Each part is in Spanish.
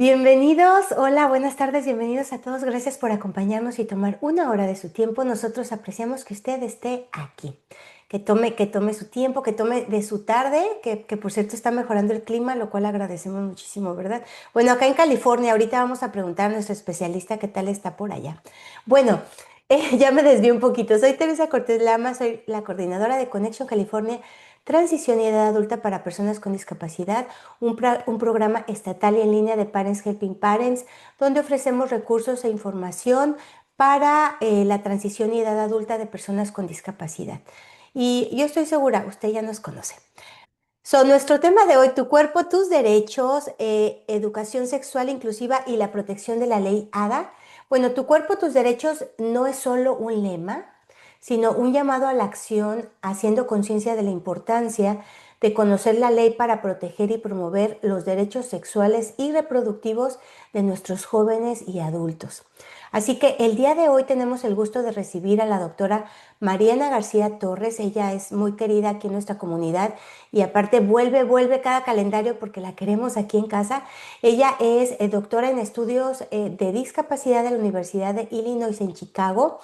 Bienvenidos, hola, buenas tardes, bienvenidos a todos. Gracias por acompañarnos y tomar una hora de su tiempo. Nosotros apreciamos que usted esté aquí, que tome su tiempo, que tome de su tarde, que por cierto está mejorando el clima, lo cual agradecemos muchísimo, ¿verdad? Bueno, acá en California, ahorita vamos a preguntar a nuestro especialista qué tal está por allá. Bueno, ya me desvié un poquito. Soy Teresa Cortés Lama, soy la coordinadora de Connection California, Transición y Edad Adulta para Personas con Discapacidad, un programa estatal y en línea de Parents Helping Parents, donde ofrecemos recursos e información para la transición y edad adulta de personas con discapacidad. Y yo estoy segura, usted ya nos conoce. Nuestro tema de hoy, tu cuerpo, tus derechos, educación sexual inclusiva y la protección de la ley ADA. Bueno, tu cuerpo, tus derechos no es solo un lema, sino un llamado a la acción, haciendo conciencia de la importancia de conocer la ley para proteger y promover los derechos sexuales y reproductivos de nuestros jóvenes y adultos. Así que el día de hoy tenemos el gusto de recibir a la doctora Mariana García Torres. Ella es muy querida aquí en nuestra comunidad y aparte vuelve cada calendario porque la queremos aquí en casa. Ella es doctora en estudios de discapacidad de la Universidad de Illinois en Chicago.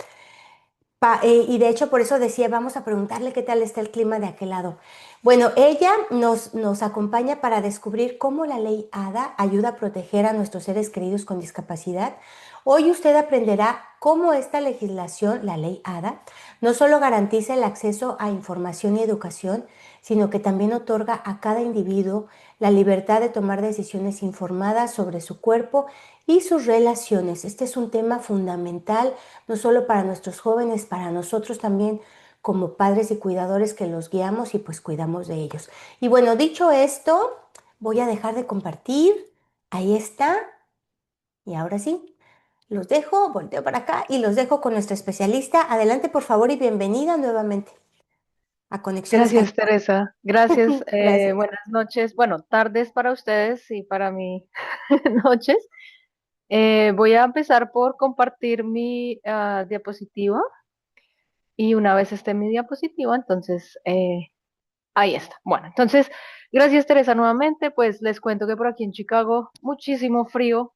Y de hecho por eso decía, vamos a preguntarle qué tal está el clima de aquel lado. Bueno, ella nos acompaña para descubrir cómo la ley ADA ayuda a proteger a nuestros seres queridos con discapacidad. Hoy usted aprenderá cómo esta legislación, la ley ADA, no solo garantiza el acceso a información y educación, sino que también otorga a cada individuo la libertad de tomar decisiones informadas sobre su cuerpo y sus relaciones. Este es un tema fundamental no solo para nuestros jóvenes, para nosotros también como padres y cuidadores que los guiamos y pues cuidamos de ellos. Y bueno, dicho esto, voy a dejar de compartir. Ahí está. Y ahora sí, los dejo, volteo para acá y los dejo con nuestra especialista. Adelante, por favor, y bienvenida nuevamente a Conexiones Gracias, California. Teresa. Gracias. Gracias. Buenas noches. Bueno, tardes para ustedes y para mí noches. Voy a empezar por compartir mi diapositiva y una vez esté mi diapositiva, entonces ahí está. Bueno, entonces, gracias, Teresa, nuevamente. Pues les cuento que por aquí en Chicago, muchísimo frío,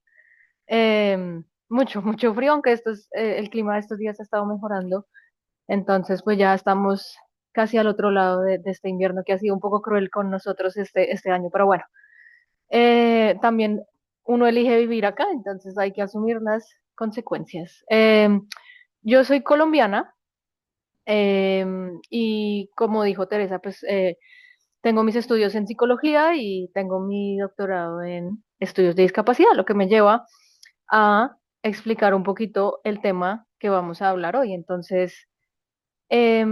mucho frío, aunque el clima de estos días ha estado mejorando. Entonces, pues ya estamos casi al otro lado de este invierno que ha sido un poco cruel con nosotros este año, pero bueno, también uno elige vivir acá, entonces hay que asumir las consecuencias. Yo soy colombiana y como dijo Teresa, pues tengo mis estudios en psicología y tengo mi doctorado en estudios de discapacidad, lo que me lleva a explicar un poquito el tema que vamos a hablar hoy. Entonces,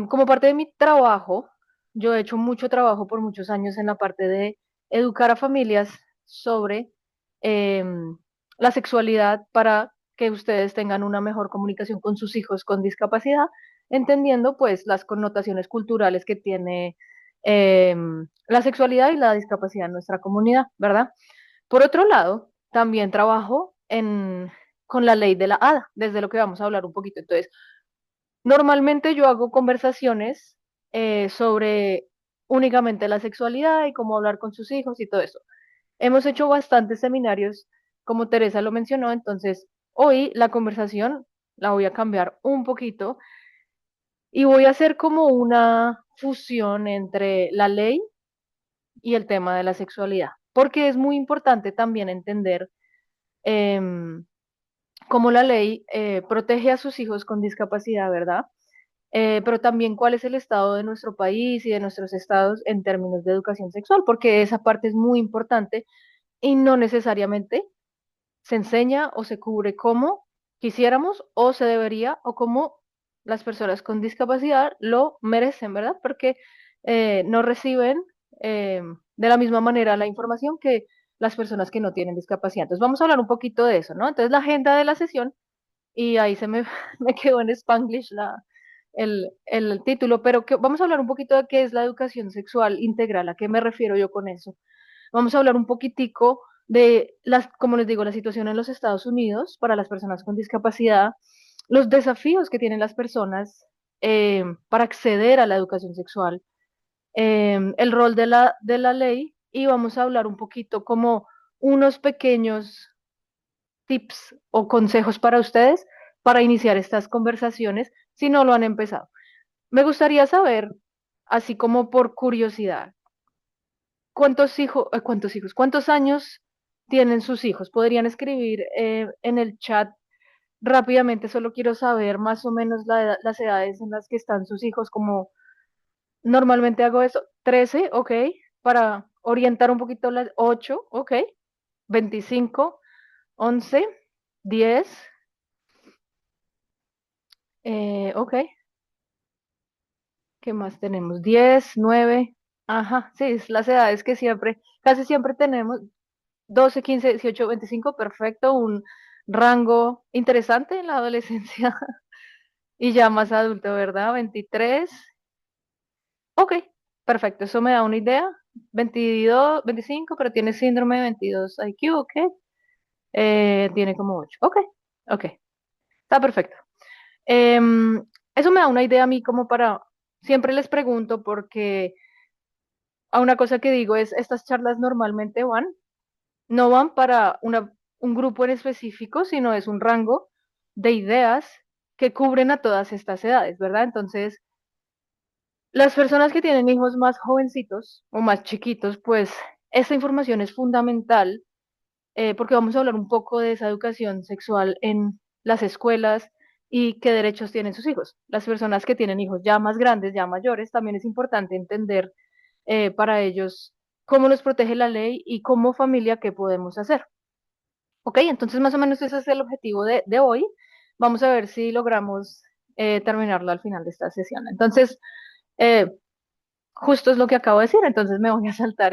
como parte de mi trabajo, yo he hecho mucho trabajo por muchos años en la parte de educar a familias sobre em, la sexualidad para que ustedes tengan una mejor comunicación con sus hijos con discapacidad, entendiendo pues las connotaciones culturales que tiene la sexualidad y la discapacidad en nuestra comunidad, ¿verdad? Por otro lado, también trabajo con la ley de la ADA, desde lo que vamos a hablar un poquito. Entonces, normalmente yo hago conversaciones sobre únicamente la sexualidad y cómo hablar con sus hijos y todo eso. Hemos hecho bastantes seminarios, como Teresa lo mencionó, entonces hoy la conversación la voy a cambiar un poquito y voy a hacer como una fusión entre la ley y el tema de la sexualidad, porque es muy importante también entender em, cómo la ley protege a sus hijos con discapacidad, ¿verdad? Pero también cuál es el estado de nuestro país y de nuestros estados en términos de educación sexual, porque esa parte es muy importante y no necesariamente se enseña o se cubre como quisiéramos o se debería o como las personas con discapacidad lo merecen, ¿verdad? Porque no reciben eh, de la misma manera la información que las personas que no tienen discapacidad. Entonces vamos a hablar un poquito de eso, ¿no? Entonces la agenda de la sesión, y ahí me quedó en Spanglish el título, pero vamos a hablar un poquito de qué es la educación sexual integral, a qué me refiero yo con eso. Vamos a hablar un poquitico de como les digo, la situación en los Estados Unidos para las personas con discapacidad, los desafíos que tienen las personas para acceder a la educación sexual, el rol de la ley, y vamos a hablar un poquito como unos pequeños tips o consejos para ustedes para iniciar estas conversaciones si no lo han empezado. Me gustaría saber, así como por curiosidad, cuántos años tienen sus hijos? ¿Podrían escribir en el chat rápidamente? Solo quiero saber más o menos las edades en las que están sus hijos, como normalmente hago eso. 13, ok, para orientar un poquito las 8, ok, 25, 11, 10, ok, ¿qué más tenemos? 10, 9, ajá, sí, es las edades que siempre, casi siempre tenemos. 12, 15, 18, 25, perfecto, un rango interesante en la adolescencia y ya más adulto, ¿verdad? 23, ok, perfecto, eso me da una idea. 22, 25, pero tiene síndrome de 22 IQ, ok, tiene como 8, ok, ok, está perfecto. Em, Eso me da una idea a mí como para, siempre les pregunto porque a una cosa que digo es, estas charlas normalmente no van para un grupo en específico, sino es un rango de ideas que cubren a todas estas edades, ¿verdad? Entonces, las personas que tienen hijos más jovencitos o más chiquitos, pues esta información es fundamental porque vamos a hablar un poco de esa educación sexual en las escuelas y qué derechos tienen sus hijos. Las personas que tienen hijos ya más grandes, ya mayores, también es importante entender para ellos cómo los protege la ley y como familia qué podemos hacer. Ok, entonces más o menos ese es el objetivo de hoy. Vamos a ver si logramos terminarlo al final de esta sesión. Entonces, eh, justo es lo que acabo de decir, entonces me voy a saltar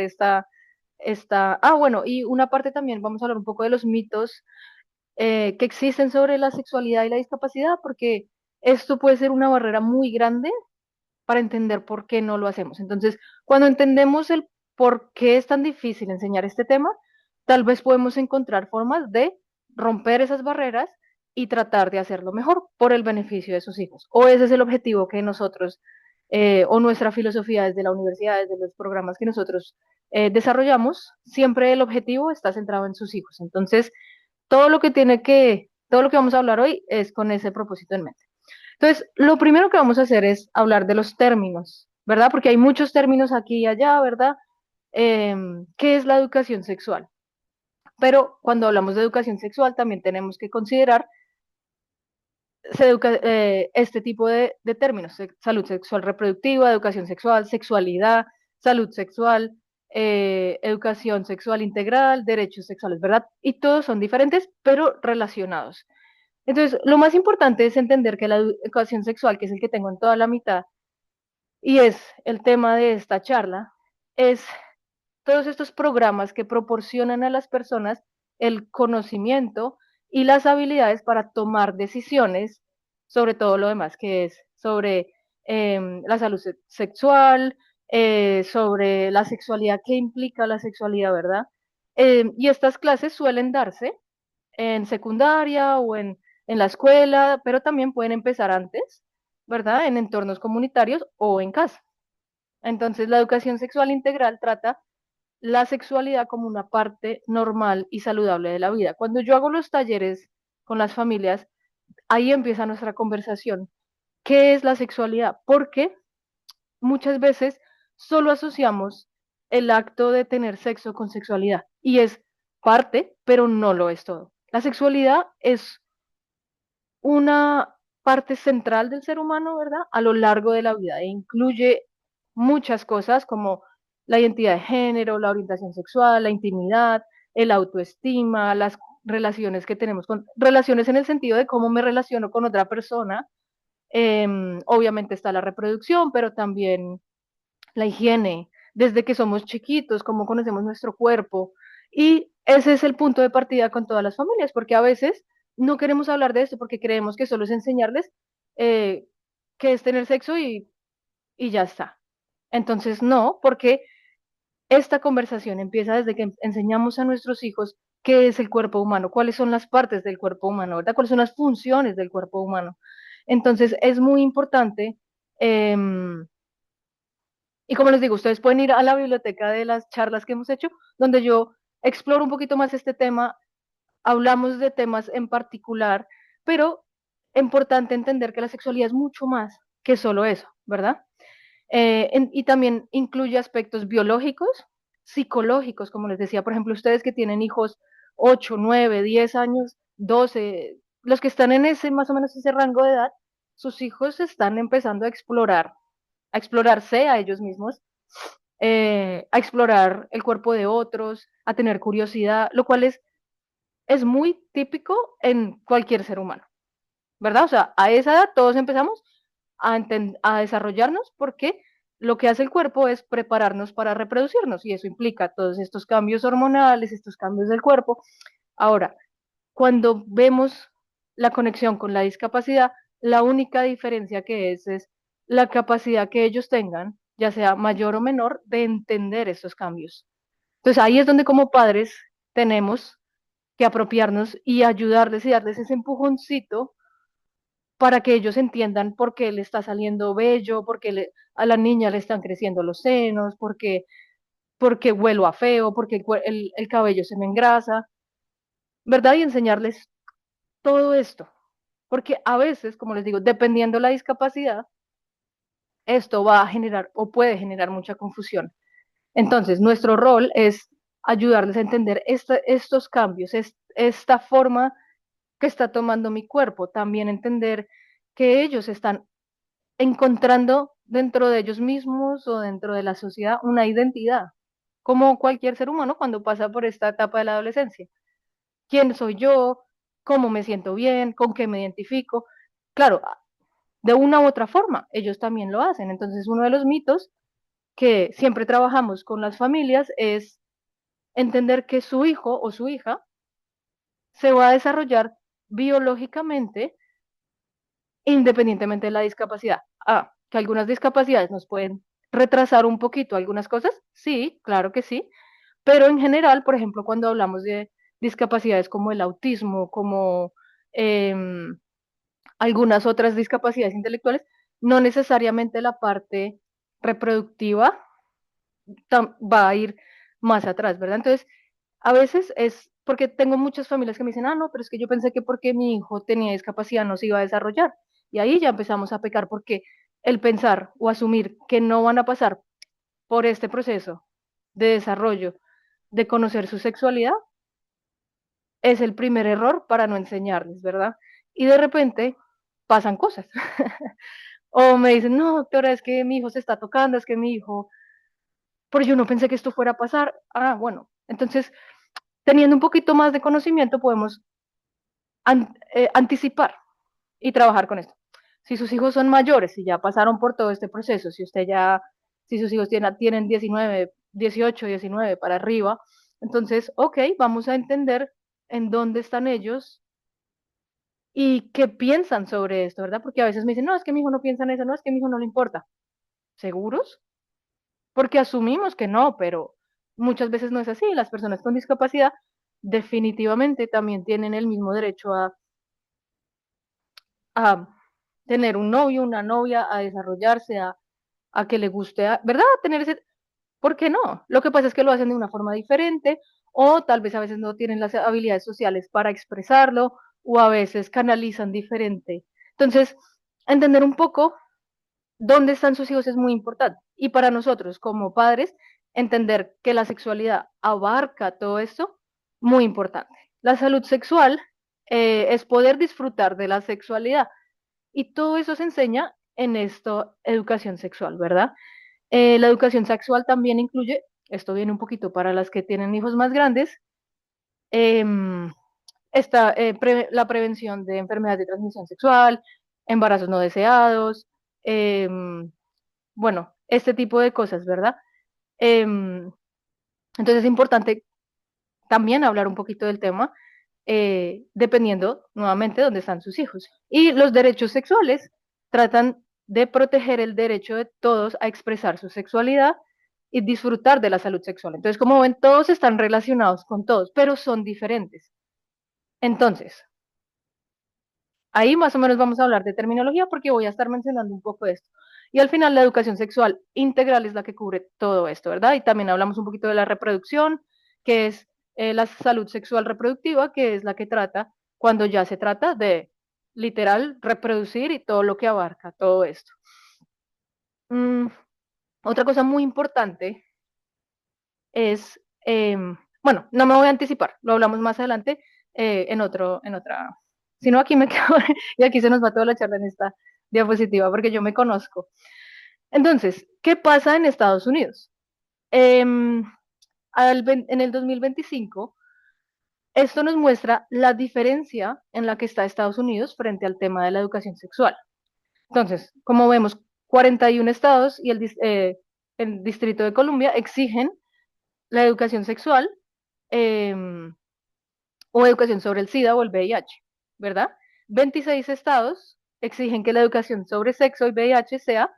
bueno, y una parte también, vamos a hablar un poco de los mitos que existen sobre la sexualidad y la discapacidad, porque esto puede ser una barrera muy grande para entender por qué no lo hacemos. Entonces, cuando entendemos el por qué es tan difícil enseñar este tema, tal vez podemos encontrar formas de romper esas barreras y tratar de hacerlo mejor por el beneficio de sus hijos. O ese es el objetivo que nosotros, o nuestra filosofía desde la universidad, desde los programas que nosotros desarrollamos, siempre el objetivo está centrado en sus hijos. Entonces, todo lo que vamos a hablar hoy es con ese propósito en mente. Entonces, lo primero que vamos a hacer es hablar de los términos, ¿verdad? Porque hay muchos términos aquí y allá, ¿verdad? ¿Qué es la educación sexual? Pero cuando hablamos de educación sexual también tenemos que considerar este tipo de términos: salud sexual reproductiva, educación sexual, sexualidad, salud sexual, educación sexual integral, derechos sexuales, ¿verdad? Y todos son diferentes, pero relacionados. Entonces, lo más importante es entender que la educación sexual, que es el que tengo en toda la mitad, y es el tema de esta charla, es todos estos programas que proporcionan a las personas el conocimiento y las habilidades para tomar decisiones sobre todo lo demás, que es sobre la salud sexual, sobre la sexualidad, qué implica la sexualidad, ¿verdad? Y estas clases suelen darse en secundaria o en la escuela, pero también pueden empezar antes, ¿verdad? En entornos comunitarios o en casa. Entonces, la educación sexual integral trata la sexualidad como una parte normal y saludable de la vida. Cuando yo hago los talleres con las familias, ahí empieza nuestra conversación. ¿Qué es la sexualidad? Porque muchas veces solo asociamos el acto de tener sexo con sexualidad y es parte, pero no lo es todo. La sexualidad es una parte central del ser humano, ¿verdad? A lo largo de la vida e incluye muchas cosas como la identidad de género, la orientación sexual, la intimidad, el autoestima, las relaciones que tenemos relaciones en el sentido de cómo me relaciono con otra persona. Obviamente está la reproducción, pero también la higiene, desde que somos chiquitos, cómo conocemos nuestro cuerpo. Y ese es el punto de partida con todas las familias, porque a veces no queremos hablar de esto porque creemos que solo es enseñarles eh, qué es tener sexo y ya está. Entonces, no, porque esta conversación empieza desde que enseñamos a nuestros hijos qué es el cuerpo humano, cuáles son las partes del cuerpo humano, ¿verdad? Cuáles son las funciones del cuerpo humano. Entonces, es muy importante. Eh, y como les digo, ustedes pueden ir a la biblioteca de las charlas que hemos hecho, donde yo exploro un poquito más este tema hablamos de temas en particular, pero es importante entender que la sexualidad es mucho más que solo eso, ¿verdad? Y también incluye aspectos biológicos, psicológicos, como les decía, por ejemplo, ustedes que tienen hijos 8, 9, 10 años, 12, los que están en ese más o menos ese rango de edad, sus hijos están empezando a explorarse a ellos mismos, a explorar el cuerpo de otros, a tener curiosidad, lo cual es muy típico en cualquier ser humano, ¿verdad? O sea, a esa edad todos empezamos a desarrollarnos porque lo que hace el cuerpo es prepararnos para reproducirnos y eso implica todos estos cambios hormonales, estos cambios del cuerpo. Ahora, cuando vemos la conexión con la discapacidad, la única diferencia que es la capacidad que ellos tengan, ya sea mayor o menor, de entender estos cambios. Entonces ahí es donde como padres tenemos que apropiarnos y ayudarles y darles ese empujoncito para que ellos entiendan por qué le está saliendo vello, a la niña le están creciendo los senos, porque huelo a feo, porque el cabello se me engrasa, ¿verdad? Y enseñarles todo esto, porque a veces, como les digo, dependiendo la discapacidad, esto va a generar o puede generar mucha confusión. Entonces, nuestro rol es ayudarles a entender estos cambios, esta forma que está tomando mi cuerpo, también entender que ellos están encontrando dentro de ellos mismos o dentro de la sociedad una identidad, como cualquier ser humano cuando pasa por esta etapa de la adolescencia. ¿Quién soy yo? ¿Cómo me siento bien? ¿Con qué me identifico? Claro, de una u otra forma, ellos también lo hacen. Entonces, uno de los mitos que siempre trabajamos con las familias es entender que su hijo o su hija se va a desarrollar biológicamente independientemente de la discapacidad. Que algunas discapacidades nos pueden retrasar un poquito algunas cosas, sí, claro que sí, pero en general, por ejemplo, cuando hablamos de discapacidades como el autismo, como eh, algunas otras discapacidades intelectuales, no necesariamente la parte reproductiva va a ir más atrás, ¿verdad? Entonces, a veces es porque tengo muchas familias que me dicen, no, pero es que yo pensé que porque mi hijo tenía discapacidad no se iba a desarrollar. Y ahí ya empezamos a pecar porque el pensar o asumir que no van a pasar por este proceso de desarrollo, de conocer su sexualidad, es el primer error para no enseñarles, ¿verdad? Y de repente pasan cosas. O me dicen, no, doctora, es que mi hijo se está tocando, es que mi hijo, pero yo no pensé que esto fuera a pasar. Bueno, entonces, teniendo un poquito más de conocimiento, podemos anticipar y trabajar con esto. Si sus hijos son mayores, si ya pasaron por todo este proceso, si sus hijos tienen 19, 18, 19 para arriba, entonces, ok, vamos a entender en dónde están ellos y qué piensan sobre esto, ¿verdad? Porque a veces me dicen, no, es que mi hijo no piensa en eso, no, es que a mi hijo no le importa. ¿Seguros? Porque asumimos que no, pero muchas veces no es así. Las personas con discapacidad definitivamente también tienen el mismo derecho a tener un novio, una novia, a desarrollarse, a que le guste, ¿verdad? Tener ese, ¿por qué no? Lo que pasa es que lo hacen de una forma diferente o tal vez a veces no tienen las habilidades sociales para expresarlo o a veces canalizan diferente. Entonces, entender un poco dónde están sus hijos es muy importante. Y para nosotros como padres, entender que la sexualidad abarca todo esto, muy importante. La salud sexual es poder disfrutar de la sexualidad y todo eso se enseña en esto, educación sexual, ¿verdad? La educación sexual también incluye, esto viene un poquito para las que tienen hijos más grandes, eh, la prevención de enfermedades de transmisión sexual, embarazos no deseados, eh, bueno, este tipo de cosas, ¿verdad? Entonces es importante también hablar un poquito del tema, dependiendo nuevamente de dónde están sus hijos. Y los derechos sexuales tratan de proteger el derecho de todos a expresar su sexualidad y disfrutar de la salud sexual. Entonces, como ven, todos están relacionados con todos, pero son diferentes. Entonces, ahí más o menos vamos a hablar de terminología porque voy a estar mencionando un poco de esto. Y al final la educación sexual integral es la que cubre todo esto, ¿verdad? Y también hablamos un poquito de la reproducción, que es la salud sexual reproductiva, que es la que trata cuando ya se trata de literal reproducir y todo lo que abarca todo esto. Mm, otra cosa muy importante es, bueno, no me voy a anticipar, lo hablamos más adelante en otra, si no aquí me quedo y aquí se nos va toda la charla en esta diapositiva porque yo me conozco. Entonces, ¿qué pasa en Estados Unidos? Em, en el 2025, esto nos muestra la diferencia en la que está Estados Unidos frente al tema de la educación sexual. Entonces, como vemos, 41 estados y el Distrito de Columbia exigen la educación sexual eh, o educación sobre el SIDA o el VIH, ¿verdad? 26 estados exigen que la educación sobre sexo y VIH sea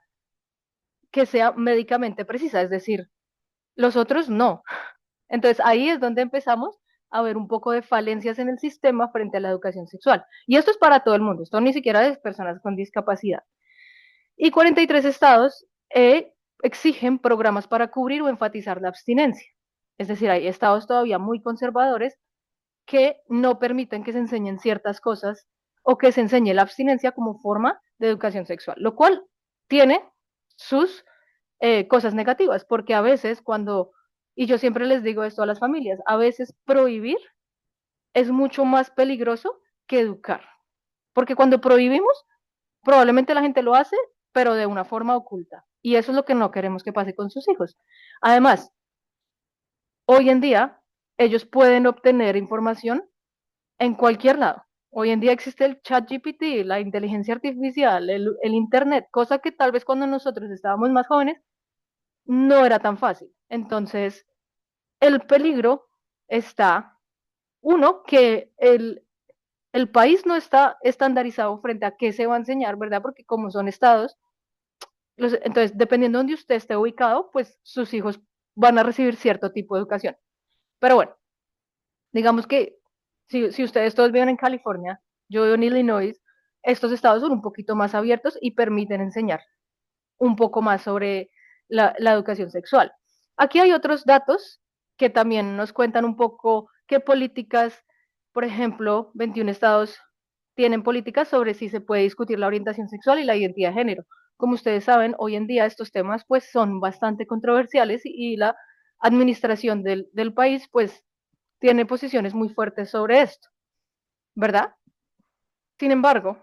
médicamente precisa, es decir, los otros no. Entonces ahí es donde empezamos a ver un poco de falencias en el sistema frente a la educación sexual. Y esto es para todo el mundo, esto ni siquiera es personas con discapacidad. Y 43 estados exigen programas para cubrir o enfatizar la abstinencia. Es decir, hay estados todavía muy conservadores que no permiten que se enseñen ciertas cosas o que se enseñe la abstinencia como forma de educación sexual, lo cual tiene sus cosas negativas, porque a veces cuando, y yo siempre les digo esto a las familias, a veces prohibir es mucho más peligroso que educar, porque cuando prohibimos, probablemente la gente lo hace, pero de una forma oculta, y eso es lo que no queremos que pase con sus hijos. Además, hoy en día, ellos pueden obtener información en cualquier lado. Hoy en día existe el chat GPT, la inteligencia artificial, el Internet, cosa que tal vez cuando nosotros estábamos más jóvenes no era tan fácil. Entonces, el peligro está, uno, que el país no está estandarizado frente a qué se va a enseñar, ¿verdad? Porque como son estados, entonces, dependiendo de donde usted esté ubicado, pues sus hijos van a recibir cierto tipo de educación. Pero bueno, digamos que si ustedes todos viven en California, yo vivo en Illinois, estos estados son un poquito más abiertos y permiten enseñar un poco más sobre la educación sexual. Aquí hay otros datos que también nos cuentan un poco qué políticas, por ejemplo, 21 estados tienen políticas sobre si se puede discutir la orientación sexual y la identidad de género. Como ustedes saben, hoy en día estos temas pues son bastante controversiales y la administración del país pues tiene posiciones muy fuertes sobre esto, ¿verdad? Sin embargo,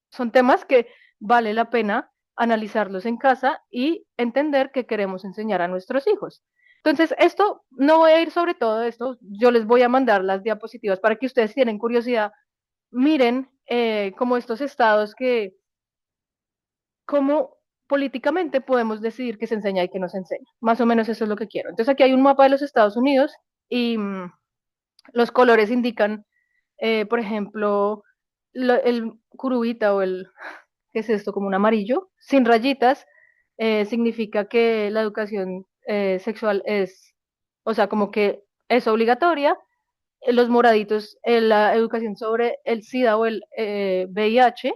son temas que vale la pena analizarlos en casa y entender que queremos enseñar a nuestros hijos. Entonces, esto no voy a ir sobre todo esto, yo les voy a mandar las diapositivas para que ustedes tienen curiosidad, miren como estos estados que, cómo políticamente podemos decidir qué se enseña y qué no se enseña. Más o menos eso es lo que quiero. Entonces, aquí hay un mapa de los Estados Unidos y los colores indican por ejemplo, el curubita o ¿qué es esto? Como un amarillo, sin rayitas, significa que la educación sexual es, o sea, como que es obligatoria. Los moraditos, la educación sobre el SIDA o el VIH,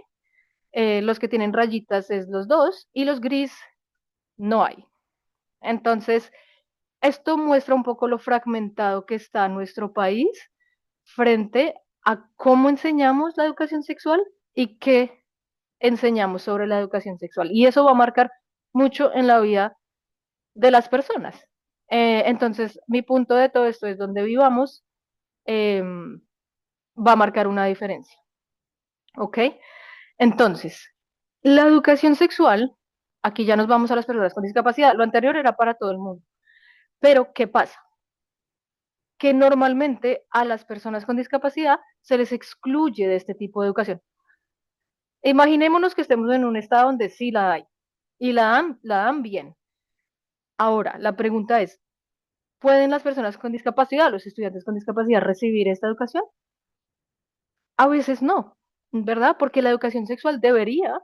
los que tienen rayitas es los dos, y los gris no hay. Entonces, esto muestra un poco lo fragmentado que está nuestro país frente a cómo enseñamos la educación sexual y qué enseñamos sobre la educación sexual. Y eso va a marcar mucho en la vida de las personas. Entonces, mi punto de todo esto es donde vivamos, eh, va a marcar una diferencia. ¿Ok? Entonces, la educación sexual, aquí ya nos vamos a las personas con discapacidad, lo anterior era para todo el mundo. Pero, ¿qué pasa? Que normalmente a las personas con discapacidad se les excluye de este tipo de educación. Imaginémonos que estemos en un estado donde sí la hay y la dan bien. Ahora, la pregunta es, ¿pueden las personas con discapacidad, los estudiantes con discapacidad recibir esta educación? A veces no, ¿verdad? Porque la educación sexual debería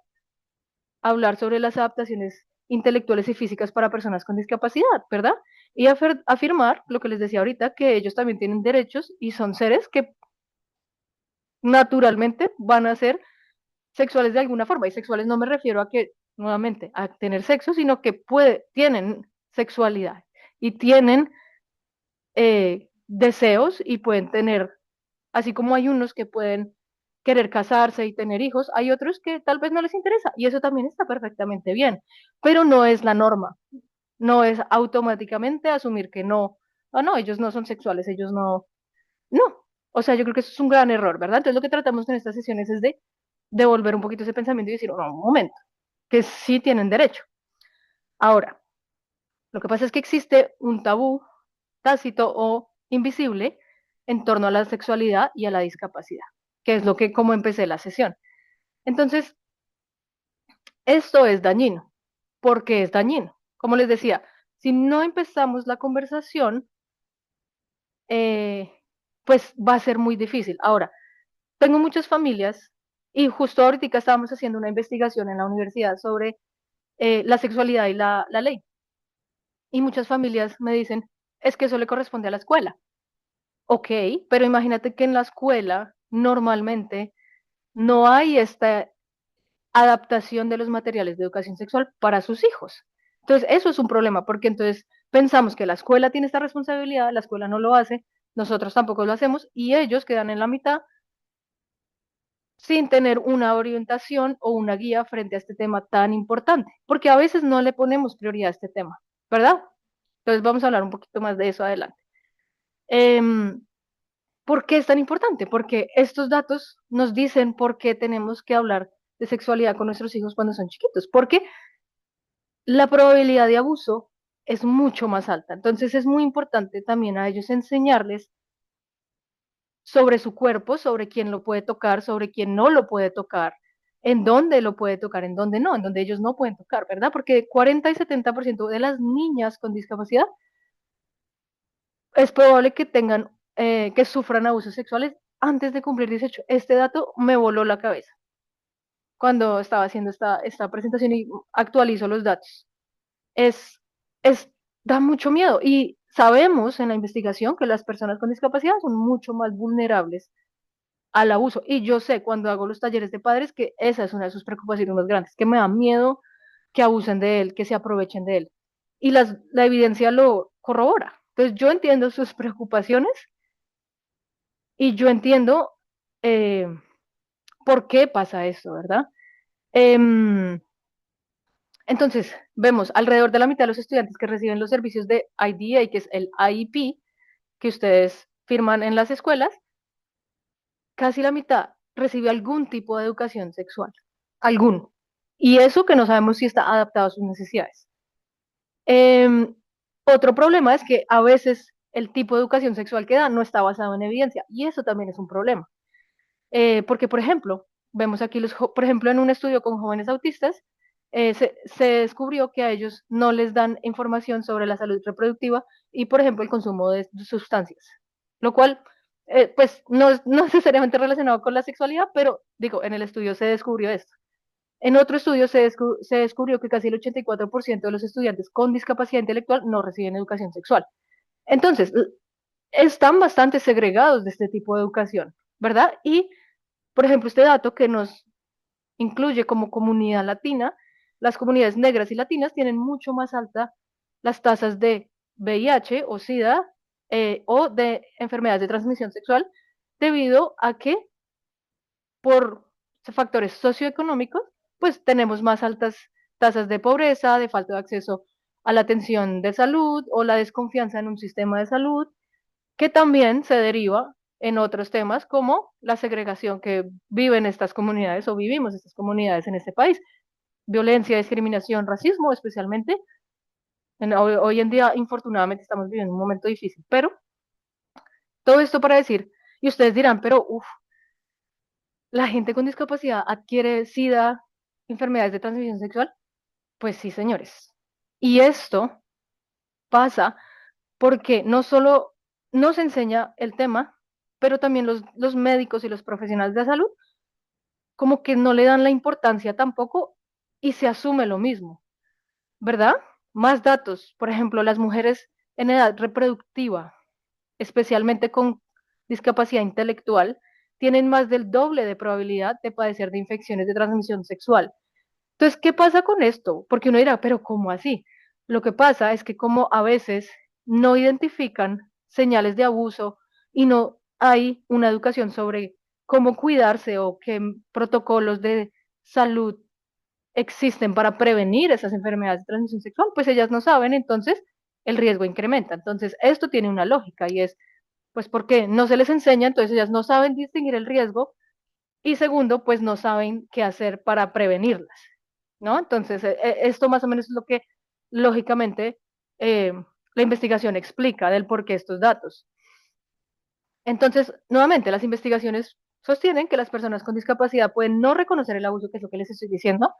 hablar sobre las adaptaciones intelectuales y físicas para personas con discapacidad, ¿verdad? Y afirmar lo que les decía ahorita, que ellos también tienen derechos y son seres que naturalmente van a ser sexuales de alguna forma. Y sexuales no me refiero a que, nuevamente, a tener sexo, sino que tienen sexualidad y tienen deseos y pueden tener, así como hay unos que pueden querer casarse y tener hijos, hay otros que tal vez no les interesa y eso también está perfectamente bien, pero no es la norma, no es automáticamente asumir que no, ah, no, ellos no son sexuales, ellos no, no. O sea, yo creo que eso es un gran error, ¿verdad? Entonces lo que tratamos en estas sesiones es de devolver un poquito ese pensamiento y decir, oh, no, un momento, que sí tienen derecho. Ahora, lo que pasa es que existe un tabú tácito o invisible en torno a la sexualidad y a la discapacidad, que es lo que como empecé la sesión. Entonces, esto es dañino. ¿Por qué es dañino? Como les decía, si no empezamos la conversación, eh, pues va a ser muy difícil. Ahora, tengo muchas familias y justo ahorita estábamos haciendo una investigación en la universidad sobre la sexualidad y la ley. Y muchas familias me dicen, es que eso le corresponde a la escuela. Ok, pero imagínate que en la escuela normalmente no hay esta adaptación de los materiales de educación sexual para sus hijos. Entonces, eso es un problema, porque entonces pensamos que la escuela tiene esta responsabilidad, la escuela no lo hace, nosotros tampoco lo hacemos y ellos quedan en la mitad sin tener una orientación o una guía frente a este tema tan importante, porque a veces no le ponemos prioridad a este tema, ¿verdad? Entonces vamos a hablar un poquito más de eso adelante. Um, ¿Por qué es tan importante? Porque estos datos nos dicen por qué tenemos que hablar de sexualidad con nuestros hijos cuando son chiquitos, porque la probabilidad de abuso es mucho más alta. Entonces es muy importante también a ellos enseñarles sobre su cuerpo, sobre quién lo puede tocar, sobre quién no lo puede tocar, en dónde lo puede tocar, en dónde no, en dónde ellos no pueden tocar, ¿verdad? Porque 40 y 70% de las niñas con discapacidad es probable que tengan, que sufran abusos sexuales antes de cumplir 18. Este dato me voló la cabeza cuando estaba haciendo esta presentación y actualizo los datos. Es, es, da mucho miedo y sabemos en la investigación que las personas con discapacidad son mucho más vulnerables al abuso. Y yo sé cuando hago los talleres de padres que esa es una de sus preocupaciones más grandes, que me da miedo que abusen de él, que se aprovechen de él. Y la evidencia lo corrobora. Entonces yo entiendo sus preocupaciones y yo entiendo eh, por qué pasa esto, ¿verdad? Eh, entonces, vemos alrededor de la mitad de los estudiantes que reciben los servicios de IDA, que es el IEP, que ustedes firman en las escuelas, casi la mitad recibe algún tipo de educación sexual, alguno. Y eso que no sabemos si está adaptado a sus necesidades. Eh, Otro problema es que a veces el tipo de educación sexual que da no está basado en evidencia, y eso también es un problema. Porque, por ejemplo, vemos aquí, por ejemplo, en un estudio con jóvenes autistas, se descubrió que a ellos no les dan información sobre la salud reproductiva y, por ejemplo, el consumo de sustancias, lo cual, pues, no es no necesariamente relacionado con la sexualidad, pero, digo, en el estudio se descubrió esto. En otro estudio se descubrió que casi el 84% de los estudiantes con discapacidad intelectual no reciben educación sexual. Entonces, están bastante segregados de este tipo de educación, ¿verdad? Y por ejemplo, este dato que nos incluye como comunidad latina, las comunidades negras y latinas tienen mucho más alta las tasas de VIH o SIDA o de enfermedades de transmisión sexual debido a que por factores socioeconómicos, pues tenemos más altas tasas de pobreza, de falta de acceso a la atención de salud o la desconfianza en un sistema de salud que también se deriva en otros temas como la segregación que viven estas comunidades o vivimos estas comunidades en este país. Violencia, discriminación, racismo, especialmente. Hoy en día, infortunadamente, estamos viviendo un momento difícil, pero todo esto para decir, y ustedes dirán, pero uff, la gente con discapacidad adquiere SIDA, enfermedades de transmisión sexual. Pues sí, señores. Y esto pasa porque no solo nos enseña el tema, pero también los médicos y los profesionales de salud como que no le dan la importancia tampoco y se asume lo mismo, ¿verdad? Más datos, por ejemplo, las mujeres en edad reproductiva, especialmente con discapacidad intelectual, tienen más del doble de probabilidad de padecer de infecciones de transmisión sexual. Entonces, ¿qué pasa con esto? Porque uno dirá, pero ¿cómo así? Lo que pasa es que como a veces no identifican señales de abuso y no hay una educación sobre cómo cuidarse o qué protocolos de salud existen para prevenir esas enfermedades de transmisión sexual, pues ellas no saben, entonces el riesgo incrementa. Entonces, esto tiene una lógica y es, pues, porque no se les enseña, entonces ellas no saben distinguir el riesgo y segundo, pues no saben qué hacer para prevenirlas, ¿no? Entonces, esto más o menos es lo que lógicamente eh, la investigación explica del por qué estos datos. Entonces, nuevamente, las investigaciones sostienen que las personas con discapacidad pueden no reconocer el abuso, que es lo que les estoy diciendo,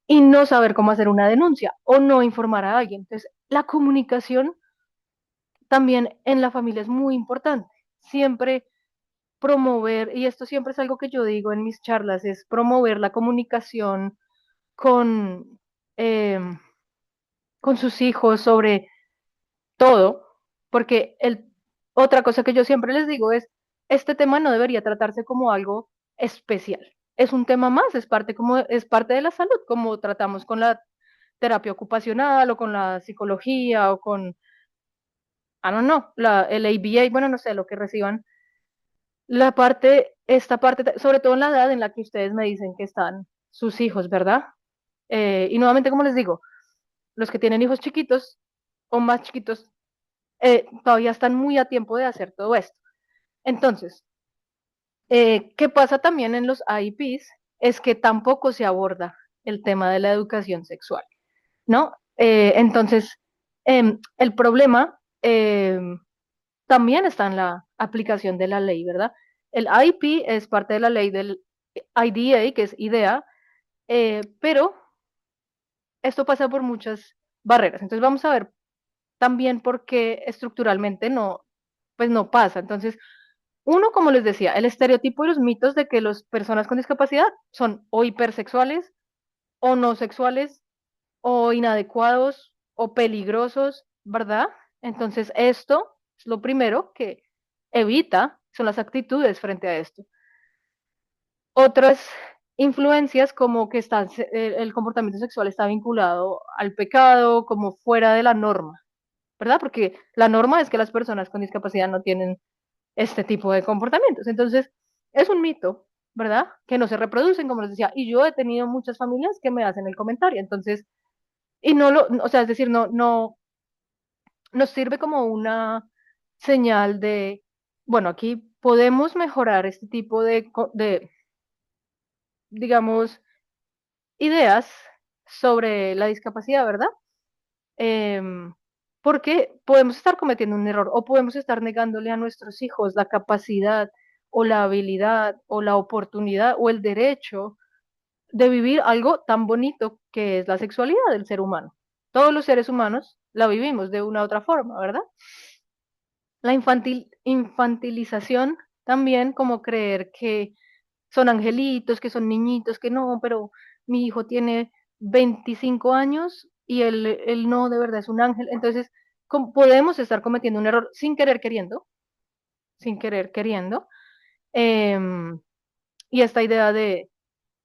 y no saber cómo hacer una denuncia o no informar a alguien. Entonces, la comunicación también en la familia es muy importante. Siempre promover, y esto siempre es algo que yo digo en mis charlas, es promover la comunicación con, eh, con sus hijos sobre todo, porque otra cosa que yo siempre les digo es, este tema no debería tratarse como algo especial. Es un tema más, es parte de la salud, como tratamos con la terapia ocupacional o con la psicología o con, I don't know, el ABA, bueno, no sé, lo que reciban. Esta parte, sobre todo en la edad en la que ustedes me dicen que están sus hijos, ¿verdad? Y nuevamente, como les digo, los que tienen hijos chiquitos o más chiquitos todavía están muy a tiempo de hacer todo esto. Entonces, ¿qué pasa también en los IEPs? Es que tampoco se aborda el tema de la educación sexual, ¿no? Entonces, el problema también está en la aplicación de la ley, ¿verdad? El IEP es parte de la ley del IDEA, que es IDEA, pero esto pasa por muchas barreras. Entonces, vamos a ver también por qué estructuralmente no, pues no pasa. Entonces, uno, como les decía, el estereotipo y los mitos de que las personas con discapacidad son o hipersexuales o no sexuales o inadecuados o peligrosos, ¿verdad? Entonces, esto es lo primero que evita, son las actitudes frente a esto. Otras influencias como que el comportamiento sexual está vinculado al pecado, como fuera de la norma, ¿verdad? Porque la norma es que las personas con discapacidad no tienen este tipo de comportamientos. Entonces, es un mito, ¿verdad? Que no se reproducen, como les decía, y yo he tenido muchas familias que me hacen el comentario, entonces, y no lo, o sea, es decir, no nos sirve como una señal de, bueno, aquí podemos mejorar este tipo de digamos, ideas sobre la discapacidad, ¿verdad? Em, Porque podemos estar cometiendo un error o podemos estar negándole a nuestros hijos la capacidad o la habilidad o la oportunidad o el derecho de vivir algo tan bonito que es la sexualidad del ser humano. Todos los seres humanos la vivimos de una u otra forma, ¿verdad? La infantilización también, como creer que son angelitos, que son niñitos, que no, pero mi hijo tiene 25 años y él no, de verdad es un ángel. Entonces, podemos estar cometiendo un error sin querer queriendo. em, y esta idea de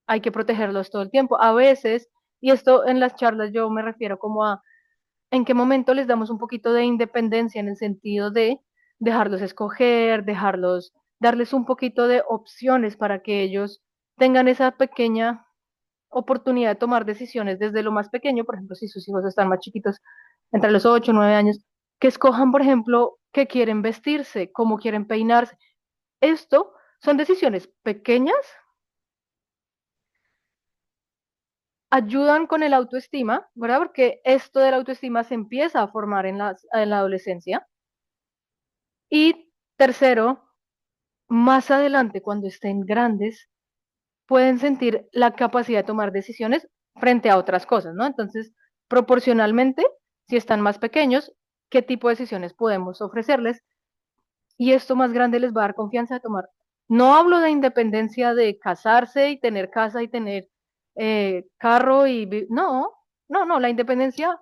hay que protegerlos todo el tiempo. A veces, y esto en las charlas yo me refiero como a en qué momento les damos un poquito de independencia en el sentido de dejarlos escoger, darles un poquito de opciones para que ellos tengan esa pequeña oportunidad de tomar decisiones desde lo más pequeño, por ejemplo, si sus hijos están más chiquitos, entre los 8 o 9 años, que escojan, por ejemplo, qué quieren vestirse, cómo quieren peinarse. Esto son decisiones pequeñas, ayudan con el autoestima, ¿verdad? Porque esto de la autoestima se empieza a formar en la adolescencia. Y tercero, más adelante, cuando estén grandes, pueden sentir la capacidad de tomar decisiones frente a otras cosas, ¿no? Entonces, proporcionalmente, si están más pequeños, ¿qué tipo de decisiones podemos ofrecerles? Y esto más grande les va a dar confianza de tomar. No hablo de independencia de casarse y tener casa y tener carro no, no, la independencia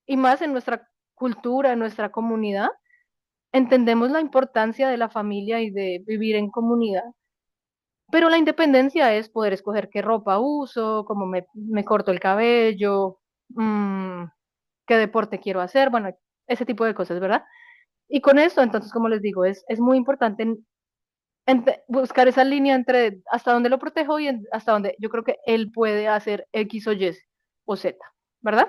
y más en nuestra cultura, en nuestra comunidad, entendemos la importancia de la familia y de vivir en comunidad, pero la independencia es poder escoger qué ropa uso, cómo me corto el cabello, qué deporte quiero hacer, bueno, ese tipo de cosas, ¿verdad? Y con esto, entonces, como les digo, es muy importante buscar esa línea entre hasta dónde lo protejo y hasta dónde yo creo que él puede hacer X o Y o Z, ¿verdad?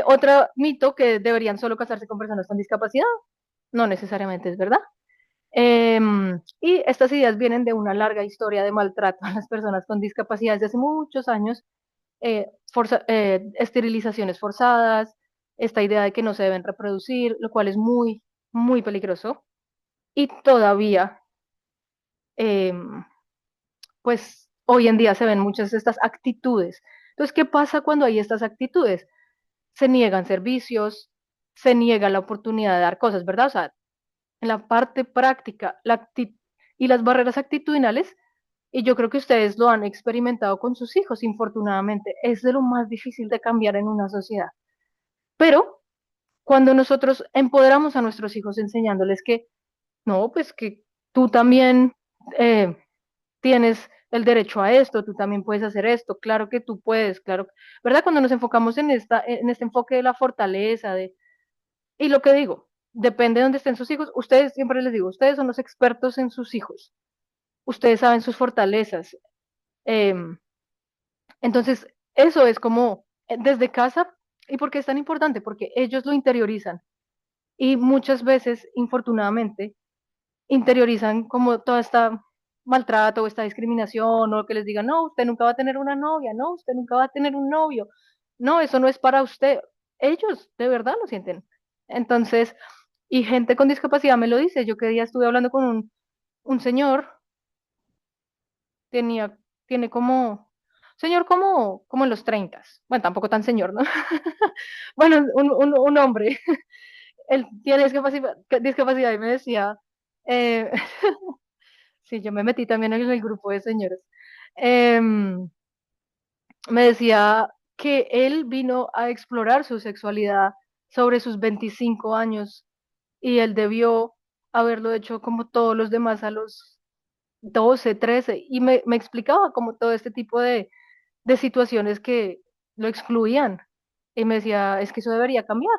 Otro mito que deberían solo casarse con personas con discapacidad, no necesariamente es verdad. Y estas ideas vienen de una larga historia de maltrato a las personas con discapacidad desde hace muchos años, esterilizaciones forzadas, esta idea de que no se deben reproducir, lo cual es muy, muy peligroso. Y todavía, eh, pues hoy en día se ven muchas de estas actitudes. Entonces, ¿qué pasa cuando hay estas actitudes? Se niegan servicios, se niega la oportunidad de dar cosas, ¿verdad? O sea, en la parte práctica y las barreras actitudinales, y yo creo que ustedes lo han experimentado con sus hijos, infortunadamente, es de lo más difícil de cambiar en una sociedad. Pero cuando nosotros empoderamos a nuestros hijos enseñándoles que, no, pues que tú también eh, tienes el derecho a esto, tú también puedes hacer esto, claro que tú puedes, claro, ¿verdad? Cuando nos enfocamos en este enfoque de la fortaleza, y lo que digo, depende de dónde estén sus hijos, ustedes, siempre les digo, ustedes son los expertos en sus hijos, ustedes saben sus fortalezas, eh, entonces eso es como desde casa, ¿y por qué es tan importante? Porque ellos lo interiorizan, y muchas veces, infortunadamente, interiorizan como toda esta maltrato o esta discriminación o que les digan, no, usted nunca va a tener una novia, no, usted nunca va a tener un novio, no, eso no es para usted. Ellos de verdad lo sienten. Entonces, y gente con discapacidad me lo dice, yo que día estuve hablando con un señor, tenía, tiene como, señor como en los 30, bueno, tampoco tan señor, ¿no? Bueno, un hombre, él tiene discapacidad y me decía, eh, sí, yo me metí también en el grupo de señores. Em, Me decía que él vino a explorar su sexualidad sobre sus 25 años y él debió haberlo hecho como todos los demás a los 12, 13 y me explicaba como todo este tipo de situaciones que lo excluían y me decía, es que eso debería cambiar.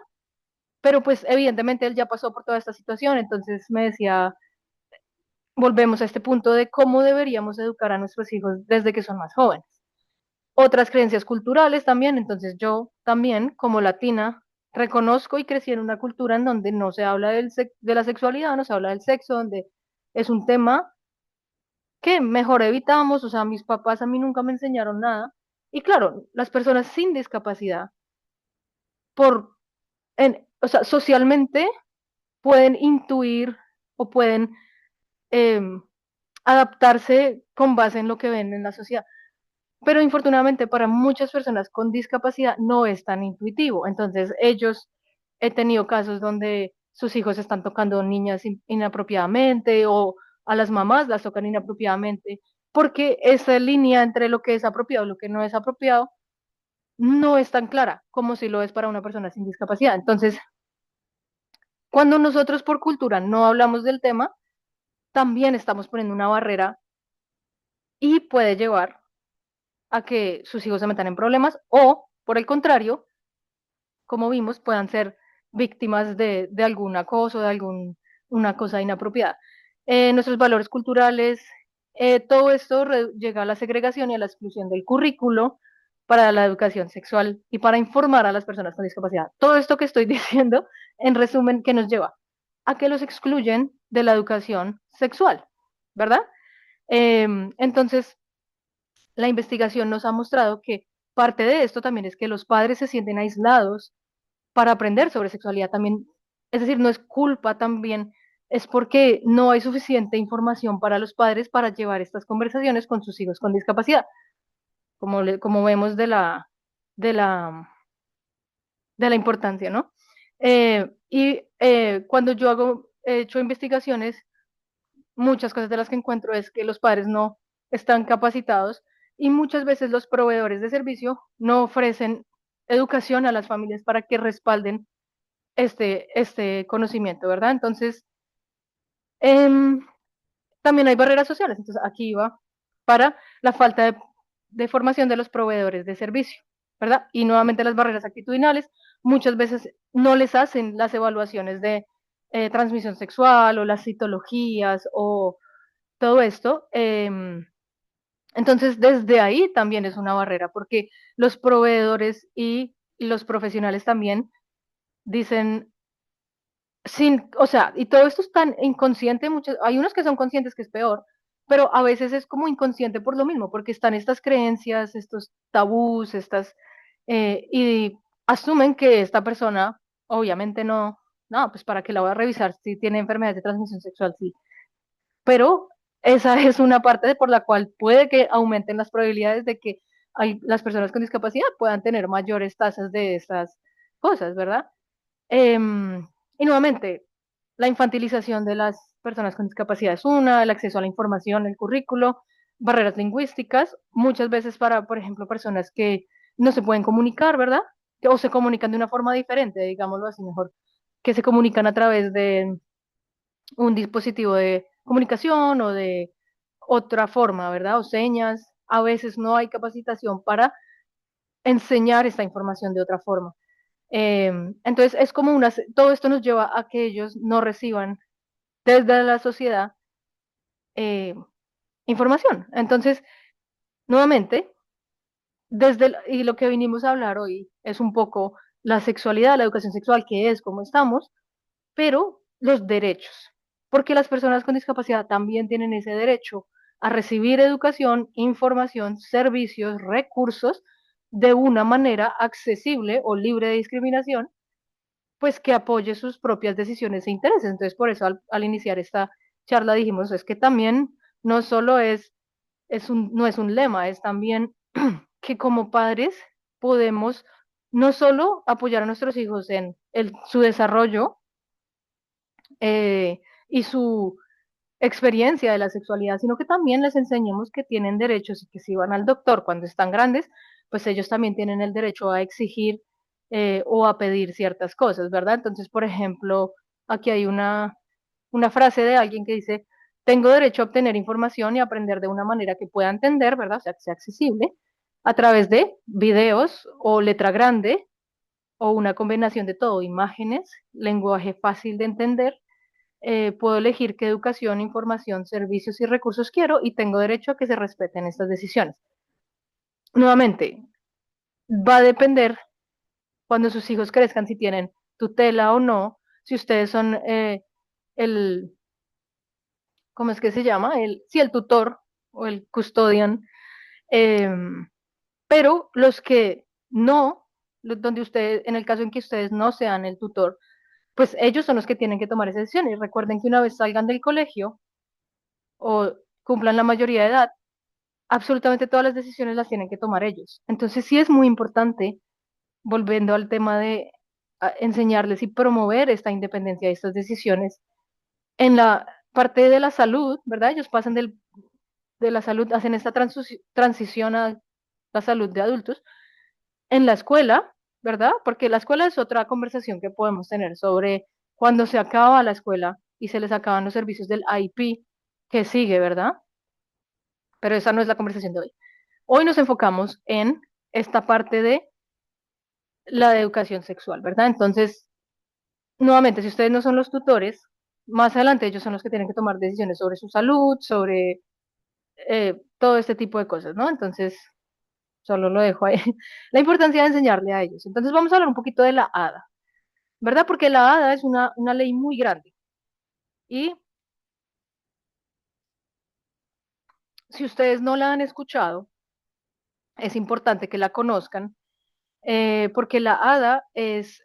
Pero pues evidentemente él ya pasó por toda esta situación, entonces me decía, volvemos a este punto de cómo deberíamos educar a nuestros hijos desde que son más jóvenes. Otras creencias culturales también, entonces yo también, como latina, reconozco y crecí en una cultura en donde no se habla de la sexualidad, no se habla del sexo, donde es un tema que mejor evitamos, o sea, mis papás a mí nunca me enseñaron nada. Y claro, las personas sin discapacidad, o sea, socialmente pueden intuir o pueden em, adaptarse con base en lo que ven en la sociedad. Pero infortunadamente para muchas personas con discapacidad no es tan intuitivo. Entonces ellos, he tenido casos donde sus hijos están tocando niñas inapropiadamente o a las mamás las tocan inapropiadamente, porque esa línea entre lo que es apropiado y lo que no es apropiado no es tan clara como si lo es para una persona sin discapacidad. Entonces, cuando nosotros por cultura no hablamos del tema, también estamos poniendo una barrera y puede llevar a que sus hijos se metan en problemas o, por el contrario, como vimos, puedan ser víctimas de algún acoso, una cosa inapropiada. Nuestros valores culturales, todo esto llega a la segregación y a la exclusión del currículo para la educación sexual y para informar a las personas con discapacidad. Todo esto que estoy diciendo, en resumen, ¿qué nos lleva? A que los excluyen de la educación sexual, ¿verdad? Entonces, la investigación nos ha mostrado que parte de esto también es que los padres se sienten aislados para aprender sobre sexualidad también. Es decir, no es culpa también, es porque no hay suficiente información para los padres para llevar estas conversaciones con sus hijos con discapacidad, como vemos de la, de la importancia, ¿no? Cuando he hecho investigaciones, muchas cosas de las que encuentro es que los padres no están capacitados y muchas veces los proveedores de servicio no ofrecen educación a las familias para que respalden este conocimiento, ¿verdad? Entonces, em, también hay barreras sociales. Entonces, aquí va para la falta de formación de los proveedores de servicio, ¿verdad? Y nuevamente las barreras actitudinales, muchas veces no les hacen las evaluaciones de transmisión sexual o las citologías o todo esto. Entonces, desde ahí también es una barrera, porque los proveedores y los profesionales también dicen, sin, o sea, y todo esto es tan inconsciente, muchos, hay unos que son conscientes que es peor, pero a veces es como inconsciente por lo mismo, porque están estas creencias, estos tabús, y asumen que esta persona, obviamente no, pues para qué la voy a revisar si tiene enfermedades de transmisión sexual, sí, pero esa es una parte por la cual puede que aumenten las probabilidades de que las personas con discapacidad puedan tener mayores tasas de estas cosas, ¿verdad? Y nuevamente, la infantilización de las personas con discapacidad es una, el acceso a la información, el currículo, barreras lingüísticas, muchas veces para, por ejemplo, personas que no se pueden comunicar, ¿verdad? O se comunican de una forma diferente, digámoslo así mejor, que se comunican a través de un dispositivo de comunicación o de otra forma, ¿verdad? O señas. A veces no hay capacitación para enseñar esta información de otra forma. Entonces, es como todo esto nos lleva a que ellos no reciban desde la sociedad eh, información. Entonces, nuevamente, y lo que vinimos a hablar hoy es un poco la sexualidad, la educación sexual, que es, cómo estamos, pero los derechos, porque las personas con discapacidad también tienen ese derecho a recibir educación, información, servicios, recursos de una manera accesible o libre de discriminación, pues que apoye sus propias decisiones e intereses. Entonces, por eso al iniciar esta charla dijimos, es que también no solo no es un lema, es también que como padres podemos no solo apoyar a nuestros hijos en su desarrollo, y su experiencia de la sexualidad, sino que también les enseñemos que tienen derechos y que si van al doctor cuando están grandes, pues ellos también tienen el derecho a exigir o a pedir ciertas cosas, ¿verdad? Entonces, por ejemplo, aquí hay una frase de alguien que dice, tengo derecho a obtener información y aprender de una manera que pueda entender, ¿verdad? O sea, que sea accesible a través de videos o letra grande o una combinación de todo, imágenes, lenguaje fácil de entender. Puedo elegir qué educación, información, servicios y recursos quiero y tengo derecho a que se respeten estas decisiones. Nuevamente, va a depender cuando sus hijos crezcan si tienen tutela o no, si ustedes son el, ¿cómo es que se llama? Sí, el tutor o el custodian, eh, pero los que no, donde ustedes, en el caso en que ustedes no sean el tutor, pues ellos son los que tienen que tomar esas decisiones. Recuerden que una vez salgan del colegio o cumplan la mayoría de edad, absolutamente todas las decisiones las tienen que tomar ellos. Entonces sí es muy importante, volviendo al tema de enseñarles y promover esta independencia de estas decisiones en la parte de la salud, ¿verdad? Ellos pasan de la salud, hacen esta transición a la salud de adultos en la escuela, ¿verdad? Porque la escuela es otra conversación que podemos tener sobre cuando se acaba la escuela y se les acaban los servicios del IP que sigue, ¿verdad? Pero esa no es la conversación de hoy. Hoy nos enfocamos en esta parte de la educación sexual, ¿verdad? Entonces, nuevamente, si ustedes no son los tutores, más adelante ellos son los que tienen que tomar decisiones sobre su salud, sobre todo este tipo de cosas, ¿no? Entonces, solo lo dejo ahí. La importancia de enseñarle a ellos. Entonces, vamos a hablar un poquito de la ADA, ¿verdad? Porque la ADA es una ley muy grande. Y si ustedes no la han escuchado, es importante que la conozcan, porque la ADA es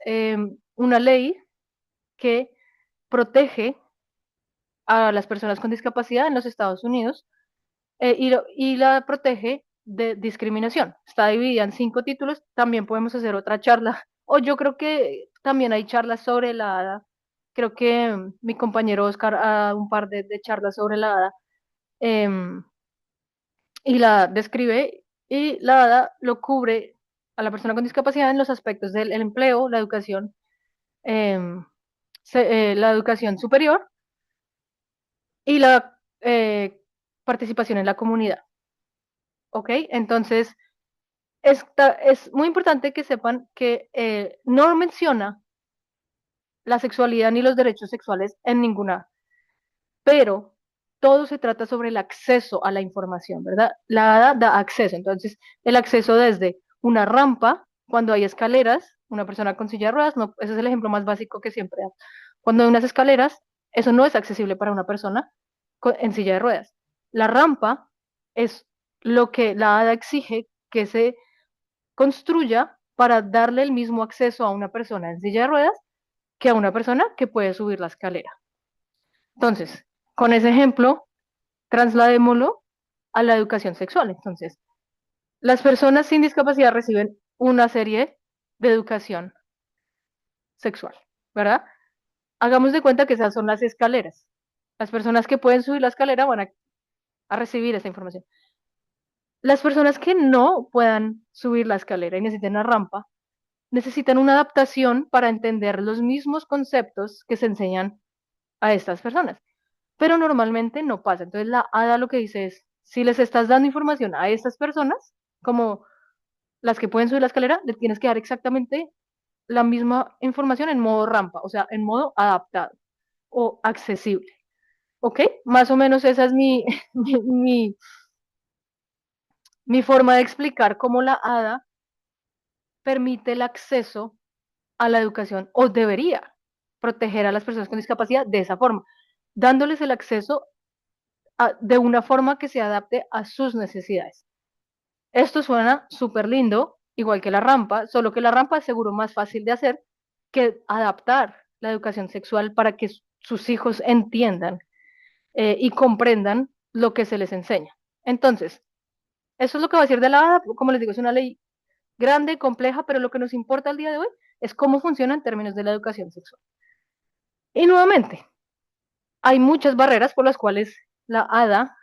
una ley que protege a las personas con discapacidad en los Estados Unidos, y la protege de discriminación. Está dividida en 5 títulos. También podemos hacer otra charla, o yo creo que también hay charlas sobre la ADA. Creo que mi compañero Oscar ha un par de charlas sobre la ADA, em, y la describe, y la ADA lo cubre a la persona con discapacidad en los aspectos del el empleo, la educación, em, la educación superior y la participación en la comunidad. ¿Ok? Entonces, Es muy importante que sepan que no menciona la sexualidad ni los derechos sexuales en ninguna, pero todo se trata sobre el acceso a la información, ¿verdad? La ADA da acceso, entonces el acceso desde una rampa, cuando hay escaleras, una persona con silla de ruedas, no, ese es el ejemplo más básico que siempre da. Cuando hay unas escaleras, eso no es accesible para una persona en silla de ruedas. La rampa es lo que la ADA exige que se construya para darle el mismo acceso a una persona en silla de ruedas que a una persona que puede subir la escalera. Entonces, con ese ejemplo, trasladémoslo a la educación sexual. Entonces, las personas sin discapacidad reciben una serie de educación sexual, ¿verdad? Hagamos de cuenta que esas son las escaleras. Las personas que pueden subir la escalera van a recibir esa información. Las personas que no puedan subir la escalera y necesiten una rampa, necesitan una adaptación para entender los mismos conceptos que se enseñan a estas personas. Pero normalmente no pasa. Entonces la ADA lo que dice es, si les estás dando información a estas personas, como las que pueden subir la escalera, le tienes que dar exactamente la misma información en modo rampa, o sea, en modo adaptado o accesible. ¿Ok? Más o menos esa es mi, mi forma de explicar cómo la ADA permite el acceso a la educación o debería proteger a las personas con discapacidad de esa forma, dándoles el acceso de una forma que se adapte a sus necesidades. Esto suena súper lindo, igual que la rampa, solo que la rampa es seguro más fácil de hacer que adaptar la educación sexual para que sus hijos entiendan y comprendan lo que se les enseña. Entonces, eso es lo que va a decir de la ADA, como les digo, es una ley grande, compleja, pero lo que nos importa el día de hoy es cómo funciona en términos de la educación sexual. Y nuevamente, hay muchas barreras por las cuales la ADA,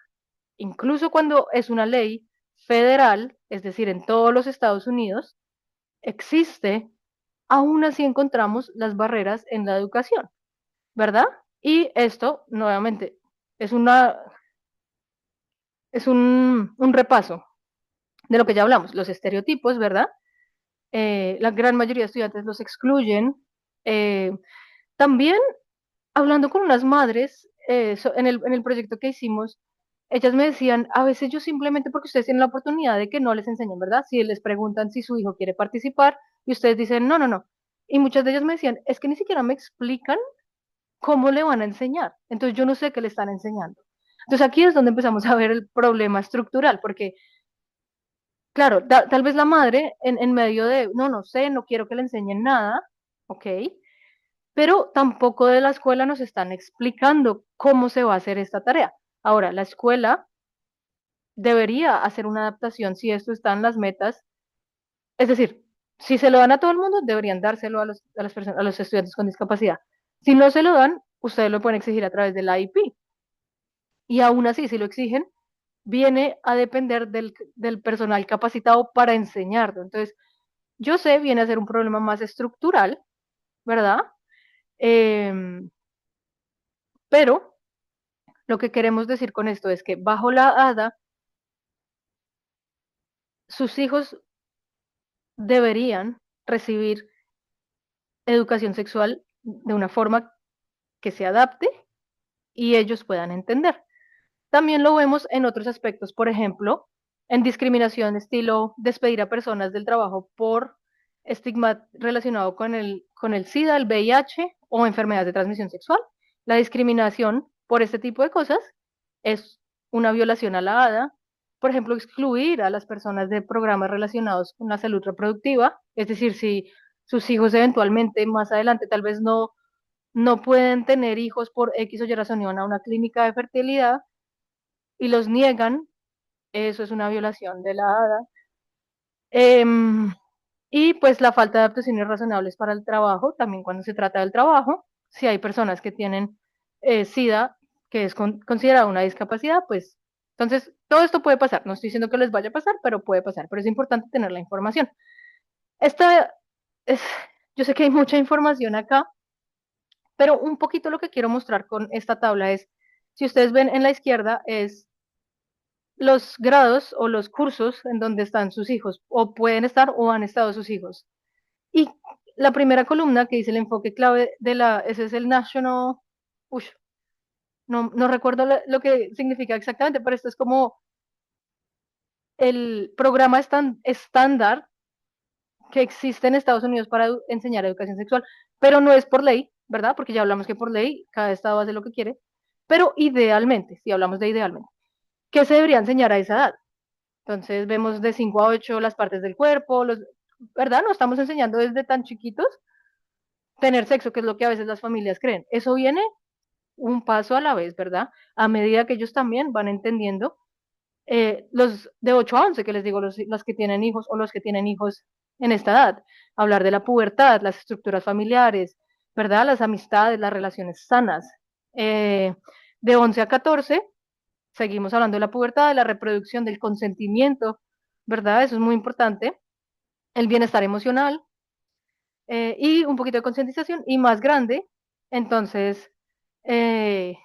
incluso cuando es una ley federal, es decir, en todos los Estados Unidos, existe, aún así encontramos las barreras en la educación, ¿verdad? Y esto, nuevamente, es, una, es un repaso de lo que ya hablamos, los estereotipos, ¿verdad? La gran mayoría de estudiantes los excluyen. Eh, También, hablando con unas madres, en el proyecto que hicimos, ellas me decían, a veces yo simplemente porque ustedes tienen la oportunidad de que no les enseñen, ¿verdad? Si les preguntan si su hijo quiere participar y ustedes dicen, no, no, no. Y muchas de ellas me decían, es que ni siquiera me explican cómo le van a enseñar. Entonces yo no sé qué le están enseñando. Entonces aquí es donde empezamos a ver el problema estructural, porque, claro, tal vez la madre en medio de, no, no sé, no quiero que le enseñen nada, ¿ok? Pero tampoco de la escuela nos están explicando cómo se va a hacer esta tarea. Ahora, la escuela debería hacer una adaptación si esto está en las metas. Es decir, si se lo dan a todo el mundo, deberían dárselo a las personas, a los estudiantes con discapacidad. Si no se lo dan, ustedes lo pueden exigir a través de la IP. Y aún así, si lo exigen, viene a depender del personal capacitado para enseñarlo. Entonces, yo sé, viene a ser un problema más estructural, ¿verdad? Em, pero lo que queremos decir con esto es que bajo la ADA, sus hijos deberían recibir educación sexual de una forma que se adapte y ellos puedan entender. También lo vemos en otros aspectos, por ejemplo, en discriminación estilo despedir a personas del trabajo por estigma relacionado con el SIDA, el VIH o enfermedades de transmisión sexual. La discriminación por este tipo de cosas es una violación a la ADA. Por ejemplo, excluir a las personas de programas relacionados con la salud reproductiva, es decir, si sus hijos eventualmente más adelante tal vez no pueden tener hijos por X o Y razón y van a una clínica de fertilidad y los niegan, eso es una violación de la ADA. Y pues la falta de adaptaciones razonables para el trabajo, también cuando se trata del trabajo, si hay personas que tienen SIDA, que es considerada una discapacidad, pues entonces todo esto puede pasar. No estoy diciendo que les vaya a pasar, pero puede pasar, pero es importante tener la información. Esta es, yo sé que hay mucha información acá, pero un poquito lo que quiero mostrar con esta tabla es, si ustedes ven en la izquierda, es los grados o los cursos en donde están sus hijos, o pueden estar o han estado sus hijos. Y la primera columna que dice el enfoque clave ese es el National, uy, no recuerdo lo que significa exactamente, pero esto es como el programa estándar que existe en Estados Unidos para enseñar educación sexual, pero no es por ley, ¿verdad? Porque ya hablamos que por ley cada estado hace lo que quiere, pero idealmente, si hablamos de idealmente, ¿qué se debería enseñar a esa edad? Entonces vemos de 5 a 8 las partes del cuerpo, ¿verdad? No estamos enseñando desde tan chiquitos tener sexo, que es lo que a veces las familias creen. Eso viene un paso a la vez, ¿verdad? A medida que ellos también van entendiendo, los de 8 a 11, que les digo, los que tienen hijos o los que tienen hijos en esta edad, hablar de la pubertad, las estructuras familiares, ¿verdad? Las amistades, las relaciones sanas. De 11 a 14, seguimos hablando de la pubertad, de la reproducción, del consentimiento, ¿verdad? Eso es muy importante. El bienestar emocional, y un poquito de concientización. Y más grande, entonces, eh,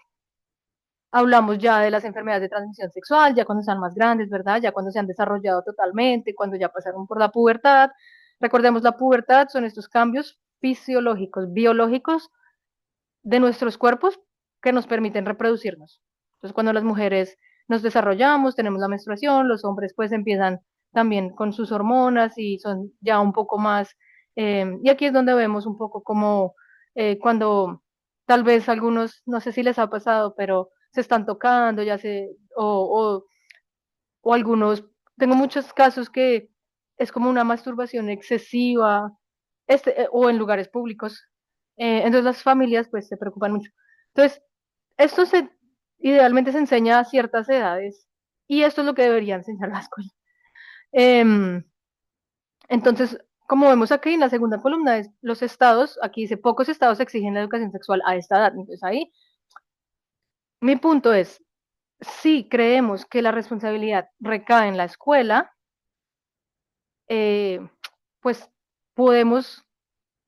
hablamos ya de las enfermedades de transmisión sexual, ya cuando están más grandes, ¿verdad? Ya cuando se han desarrollado totalmente, cuando ya pasaron por la pubertad. Recordemos, la pubertad son estos cambios fisiológicos, biológicos de nuestros cuerpos que nos permiten reproducirnos. Entonces, cuando las mujeres nos desarrollamos, tenemos la menstruación, los hombres pues empiezan también con sus hormonas y son ya un poco más, y aquí es donde vemos un poco como cuando tal vez algunos, no sé si les ha pasado, pero se están tocando, o algunos, tengo muchos casos que es como una masturbación excesiva, o en lugares públicos. Entonces las familias pues se preocupan mucho. Entonces, esto idealmente se enseña a ciertas edades y esto es lo que debería enseñar la escuela. Em, entonces, como vemos aquí en la segunda columna, es los estados, aquí dice, pocos estados exigen la educación sexual a esta edad. Entonces ahí, mi punto es, si creemos que la responsabilidad recae en la escuela, eh, pues podemos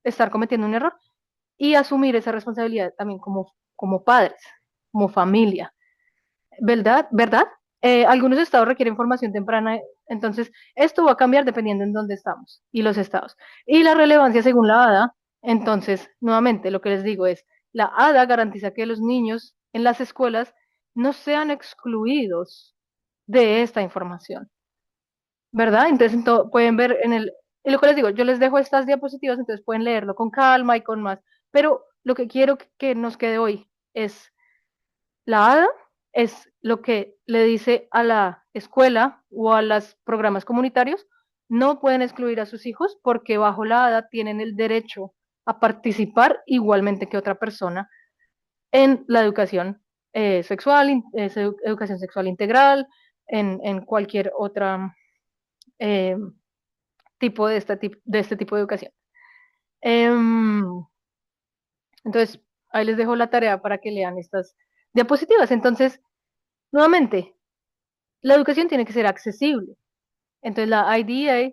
estar cometiendo un error y asumir esa responsabilidad también como padres, como familia, ¿verdad? ¿Verdad? Algunos estados requieren formación temprana, entonces esto va a cambiar dependiendo en dónde estamos y los estados. Y la relevancia según la ADA, entonces, nuevamente, lo que les digo es, la ADA garantiza que los niños en las escuelas no sean excluidos de esta información, ¿verdad? Entonces pueden ver y lo que les digo, yo les dejo estas diapositivas, entonces pueden leerlo con calma y con más, pero lo que quiero que nos quede hoy es la ADA, es lo que le dice a la escuela o a los programas comunitarios, no pueden excluir a sus hijos porque bajo la ADA tienen el derecho a participar igualmente que otra persona en la educación sexual, educación sexual integral, en cualquier otra eh, tipo de este tipo de educación. Entonces, ahí les dejo la tarea para que lean estas diapositivas. Entonces, nuevamente, la educación tiene que ser accesible. Entonces, la IDEA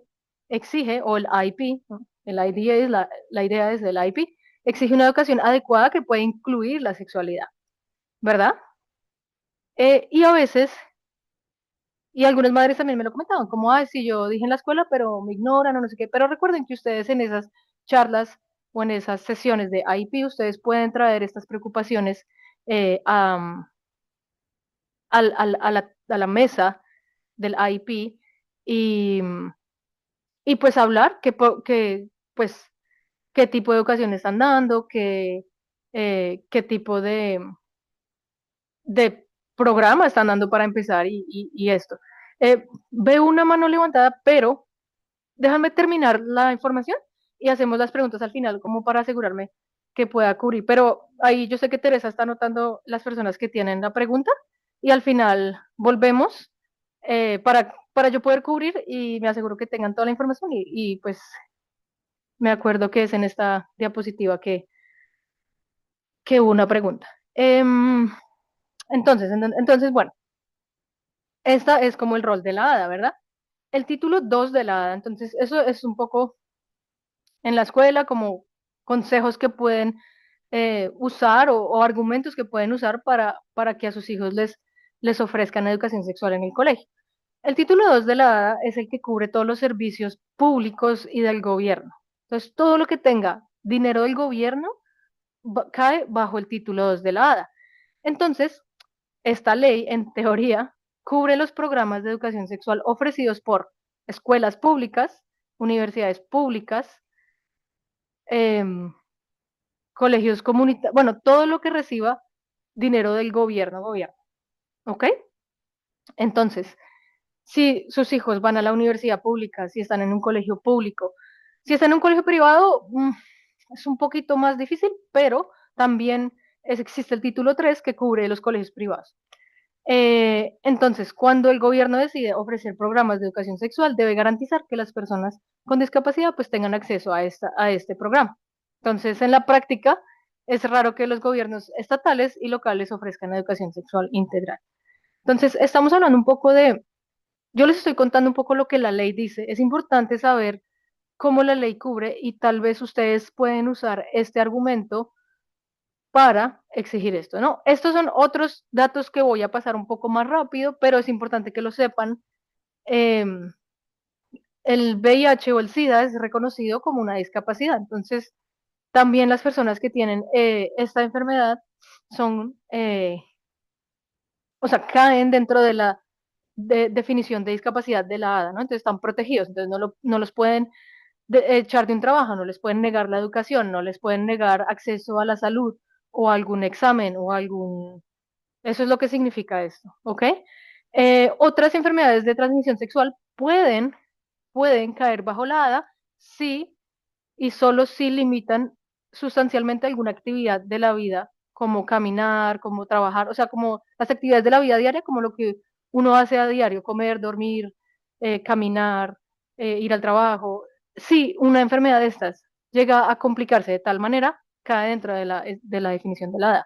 exige, o el IP, ¿no? El IDEA es la idea es del IP, exige una educación adecuada que pueda incluir la sexualidad, ¿verdad? Y a veces, y algunas madres también me lo comentaban, como, ay, sí, yo dije en la escuela, pero me ignoran o no sé qué. Pero recuerden que ustedes en esas charlas o en esas sesiones de IP, ustedes pueden traer estas preocupaciones a la mesa del IP y, y pues hablar pues, qué tipo de educación están dando, qué tipo de programa están dando para empezar y esto. Veo una mano levantada, pero déjame terminar la información y hacemos las preguntas al final como para asegurarme que pueda cubrir. Pero ahí yo sé que Teresa está anotando las personas que tienen la pregunta y al final volvemos para yo poder cubrir y me aseguro que tengan toda la información y pues me acuerdo que es en esta diapositiva que hubo una pregunta. Entonces, bueno, esta es como el rol de la hada, ¿verdad? El título 2 de la hada, entonces eso es un poco en la escuela como consejos que pueden usar o argumentos que pueden usar para que a sus hijos les ofrezcan educación sexual en el colegio. El título 2 de la ADA es el que cubre todos los servicios públicos y del gobierno. Entonces, todo lo que tenga dinero del gobierno cae bajo el título 2 de la ADA. Entonces, esta ley, en teoría, cubre los programas de educación sexual ofrecidos por escuelas públicas, universidades públicas, em, colegios comunitarios, bueno, todo lo que reciba dinero del gobierno, ¿ok? Entonces, si sus hijos van a la universidad pública, si están en un colegio público, si están en un colegio privado, es un poquito más difícil, pero también existe el título 3 que cubre los colegios privados. Entonces, cuando el gobierno decide ofrecer programas de educación sexual, debe garantizar que las personas con discapacidad pues tengan acceso a este programa. Entonces, en la práctica, es raro que los gobiernos estatales y locales ofrezcan educación sexual integral. Entonces, estamos hablando un poco yo les estoy contando un poco lo que la ley dice. Es importante saber cómo la ley cubre y tal vez ustedes pueden usar este argumento para exigir esto, ¿no? Estos son otros datos que voy a pasar un poco más rápido, pero es importante que lo sepan. Eh, el VIH o el SIDA es reconocido como una discapacidad, entonces también las personas que tienen esta enfermedad son, o sea, caen dentro de la definición de discapacidad de la ADA, ¿no? Entonces están protegidos, entonces no los pueden echar de un trabajo, no les pueden negar la educación, no les pueden negar acceso a la salud o a algún examen o algún. Eso es lo que significa esto, ¿ok? Otras enfermedades de transmisión sexual pueden caer bajo la ADA si y solo si limitan sustancialmente alguna actividad de la vida, como caminar, como trabajar, o sea, como las actividades de la vida diaria, como lo que uno hace a diario, comer, dormir, caminar, ir al trabajo. Si una enfermedad de estas llega a complicarse de tal manera, cae dentro de la definición de la ADA.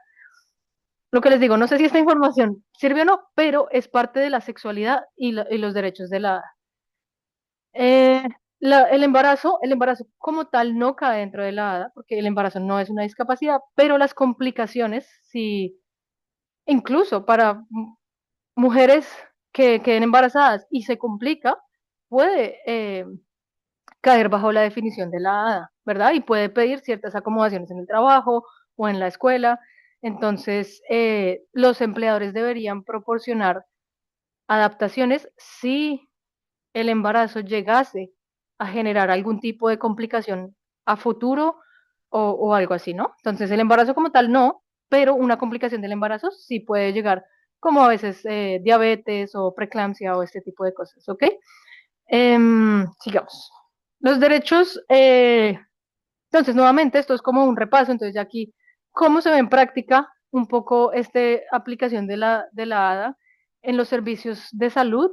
Lo que les digo, no sé si esta información sirve o no, pero es parte de la sexualidad y los derechos de la. Eh, el embarazo como tal no cae dentro de la ADA, porque el embarazo no es una discapacidad, pero las complicaciones, sí, incluso para mujeres que queden embarazadas y se complica, puede caer bajo la definición de la ADA, ¿verdad? Y puede pedir ciertas acomodaciones en el trabajo o en la escuela. Entonces, los empleadores deberían proporcionar adaptaciones si el embarazo llegase a generar algún tipo de complicación a futuro o algo así, ¿no? Entonces, el embarazo como tal no, pero una complicación del embarazo sí puede llegar, como a veces diabetes o preeclampsia o este tipo de cosas, ¿ok? Sigamos. Los derechos, entonces, nuevamente, esto es como un repaso, entonces ya aquí, ¿cómo se ve en práctica un poco esta aplicación de la ADA en los servicios de salud?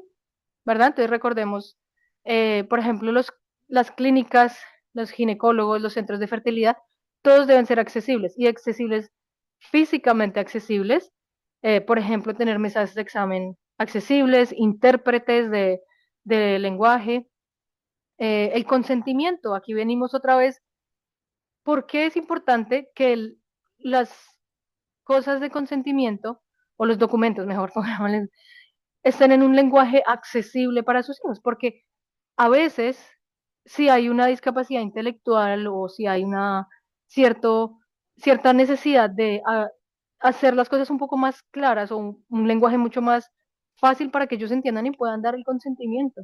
¿Verdad? Entonces recordemos, por ejemplo, las clínicas, los ginecólogos, los centros de fertilidad, todos deben ser accesibles y accesibles, físicamente accesibles. Por ejemplo, tener mesas de examen accesibles, intérpretes de lenguaje, el consentimiento. Aquí venimos otra vez. ¿Por qué es importante que las cosas de consentimiento, o los documentos, mejor, pongámosle, estén en un lenguaje accesible para sus hijos? Porque a veces, si hay una discapacidad intelectual o si hay cierto, cierta necesidad de hacer las cosas un poco más claras o un lenguaje mucho más fácil para que ellos entiendan y puedan dar el consentimiento.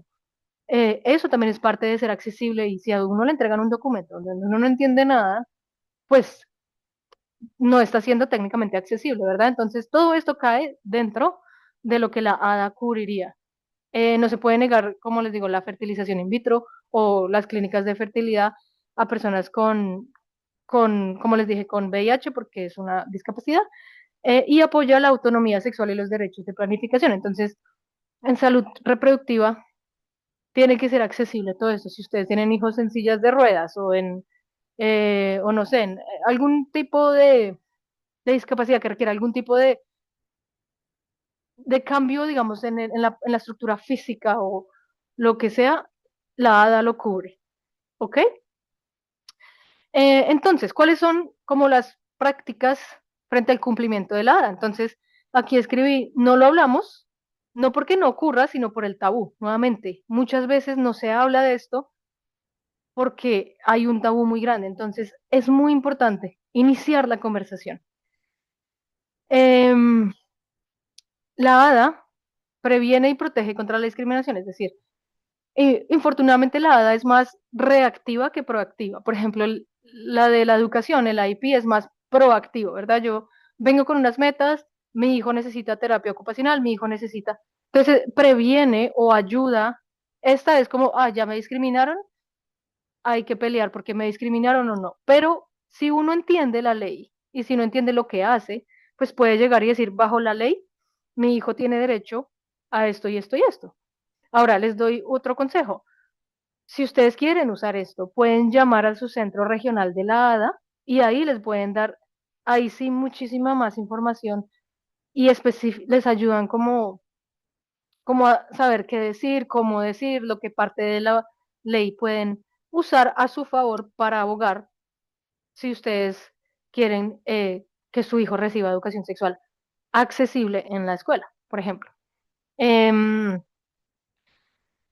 Eso también es parte de ser accesible, y si a uno le entregan un documento donde uno no entiende nada, pues no está siendo técnicamente accesible, ¿verdad? Entonces, todo esto cae dentro de lo que la ADA cubriría. No se puede negar, como les digo, la fertilización in vitro o las clínicas de fertilidad a personas como les dije, con VIH, porque es una discapacidad, y apoya la autonomía sexual y los derechos de planificación. Entonces, en salud reproductiva tiene que ser accesible todo esto. Si ustedes tienen hijos en sillas de ruedas o no sé, en algún tipo de discapacidad que requiera algún tipo de cambio, digamos, en la estructura física o lo que sea, la ADA lo cubre, ¿ok? Entonces, ¿cuáles son como las prácticas frente al cumplimiento de la ADA? Entonces, Aquí escribí, no lo hablamos, no porque no ocurra, sino por el tabú. Nuevamente, muchas veces no se habla de esto porque hay un tabú muy grande. Entonces, es muy importante iniciar la conversación. Em, la ADA previene y protege contra la discriminación, es decir, infortunadamente la ADA es más reactiva que proactiva. Por ejemplo, la de la educación, el IP, es más proactivo, ¿verdad? Yo vengo con unas metas, mi hijo necesita terapia ocupacional, mi hijo necesita... Entonces, previene o ayuda. Esta es como, ya me discriminaron, hay que pelear porque me discriminaron o no. Pero si uno entiende la ley y si no entiende lo que hace, pues puede llegar y decir, bajo la ley, mi hijo tiene derecho a esto y esto y esto. Ahora les doy otro consejo. Si ustedes quieren usar esto, pueden llamar a su centro regional de la ADA y ahí les pueden dar, ahí sí, muchísima más información y les ayudan como a saber qué decir, cómo decir, lo que parte de la ley pueden usar a su favor para abogar si ustedes quieren que su hijo reciba educación sexual accesible en la escuela, por ejemplo. Em,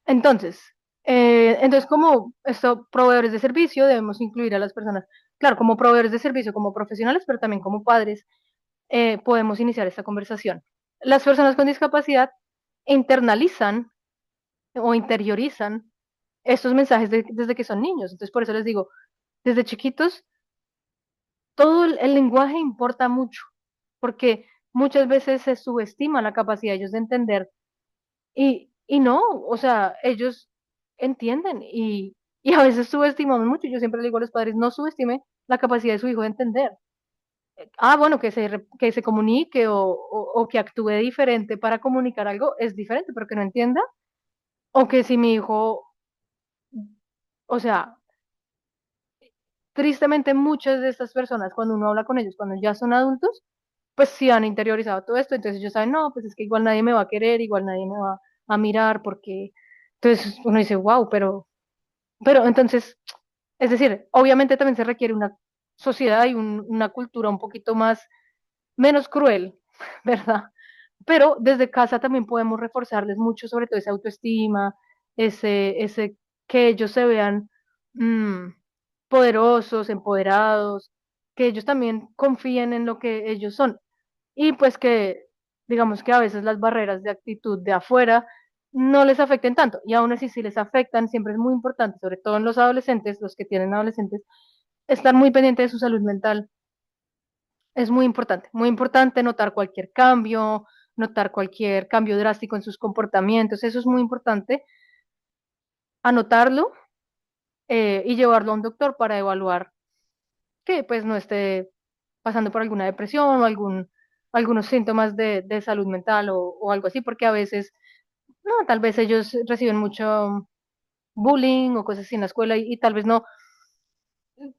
Entonces, como esto, proveedores de servicio, debemos incluir a las personas, claro, como proveedores de servicio, como profesionales, pero también como padres, podemos iniciar esta conversación. Las personas con discapacidad internalizan o interiorizan estos mensajes desde que son niños. Entonces, por eso les digo, desde chiquitos, todo el lenguaje importa mucho, porque muchas veces se subestima la capacidad de ellos de entender. Y no, o sea, ellos entienden y a veces subestimamos mucho. Yo siempre le digo a los padres, no subestime la capacidad de su hijo de entender. Bueno, que se comunique o que actúe diferente para comunicar algo es diferente, pero que no entienda. O que si mi hijo, o sea, tristemente muchas de estas personas, cuando uno habla con ellos, cuando ya son adultos, pues sí han interiorizado todo esto, entonces ellos saben, no, pues es que igual nadie me va a querer, igual nadie me va a mirar, porque entonces uno dice, wow, pero entonces, es decir, obviamente también se requiere una sociedad y una cultura un poquito más, menos cruel, ¿verdad? Pero desde casa también podemos reforzarles mucho, sobre todo esa autoestima, ese que ellos se vean mm, poderosos, empoderados, que ellos también confíen en lo que ellos son. Y pues que, digamos que a veces las barreras de actitud de afuera no les afecten tanto. Y aún así, si les afectan, siempre es muy importante, sobre todo en los adolescentes, los que tienen adolescentes, estar muy pendiente de su salud mental. Es muy importante notar notar cualquier cambio drástico en sus comportamientos. Eso es muy importante, anotarlo y llevarlo a un doctor para evaluar que pues no esté pasando por alguna depresión o algunos síntomas de salud mental o algo así, porque a veces, no, tal vez ellos reciben mucho bullying o cosas así en la escuela y tal vez no,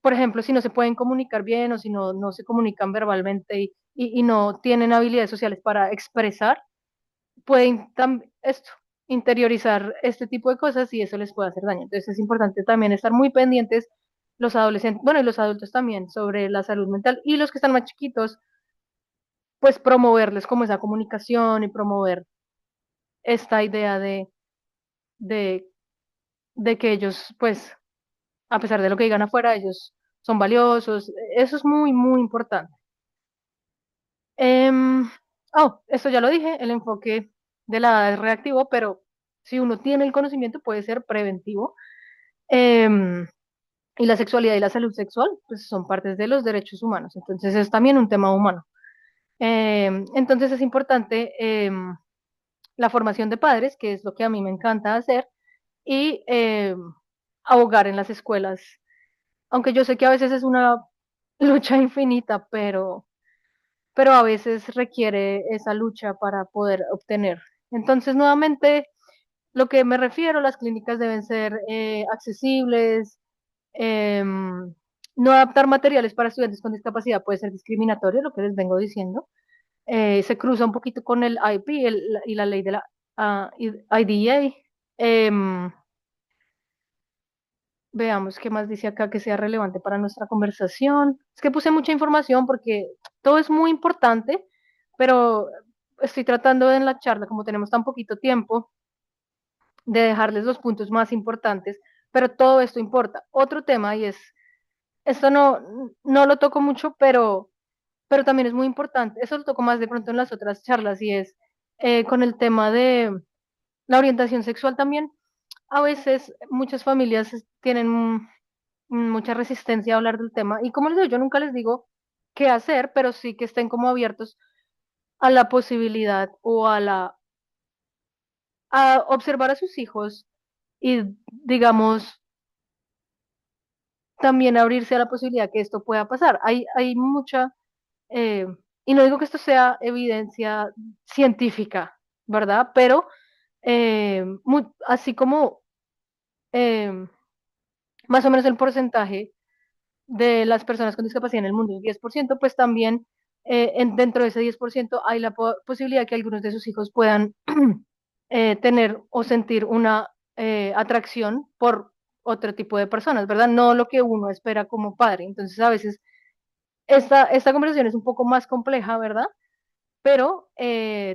por ejemplo, si no se pueden comunicar bien o si no se comunican verbalmente y no tienen habilidades sociales para expresar, pueden esto, interiorizar este tipo de cosas y eso les puede hacer daño. Entonces es importante también estar muy pendientes los adolescentes, bueno, y los adultos también, sobre la salud mental y los que están más chiquitos, pues promoverles como esa comunicación y promover esta idea de, de que ellos, pues, a pesar de lo que digan afuera, ellos son valiosos. Eso es muy, muy importante. Em, esto ya lo dije, el enfoque de la edad es reactivo, pero si uno tiene el conocimiento puede ser preventivo. Em, y la sexualidad y la salud sexual, pues son partes de los derechos humanos, entonces es también un tema humano. Entonces es importante la formación de padres, que es lo que a mí me encanta hacer, y abogar en las escuelas, aunque yo sé que a veces es una lucha infinita, pero a veces requiere esa lucha para poder obtener. Entonces, nuevamente, lo que me refiero, las clínicas deben ser accesibles, no adaptar materiales para estudiantes con discapacidad puede ser discriminatorio, lo que les vengo diciendo. Se cruza un poquito con el IP y la ley de la IDEA. Em, Veamos qué más dice acá que sea relevante para nuestra conversación. Es que puse mucha información porque todo es muy importante, pero estoy tratando en la charla, como tenemos tan poquito tiempo, de dejarles los puntos más importantes, pero todo esto importa. Otro tema, y es, esto no lo toco mucho, pero también es muy importante, eso lo toco más de pronto en las otras charlas, y es con el tema de la orientación sexual también. A veces muchas familias tienen mucha resistencia a hablar del tema, y como les digo, yo nunca les digo qué hacer, pero sí que estén como abiertos a la posibilidad o a observar a sus hijos y, digamos, también abrirse a la posibilidad que esto pueda pasar. Hay mucha, eh, y no digo que esto sea evidencia científica, ¿verdad? Pero así como eh, más o menos el porcentaje de las personas con discapacidad en el mundo es 10%, pues también dentro de ese 10% hay la posibilidad que algunos de sus hijos puedan tener o sentir una atracción por otro tipo de personas, ¿verdad? No lo que uno espera como padre. Entonces, a veces esta conversación es un poco más compleja, ¿verdad? Pero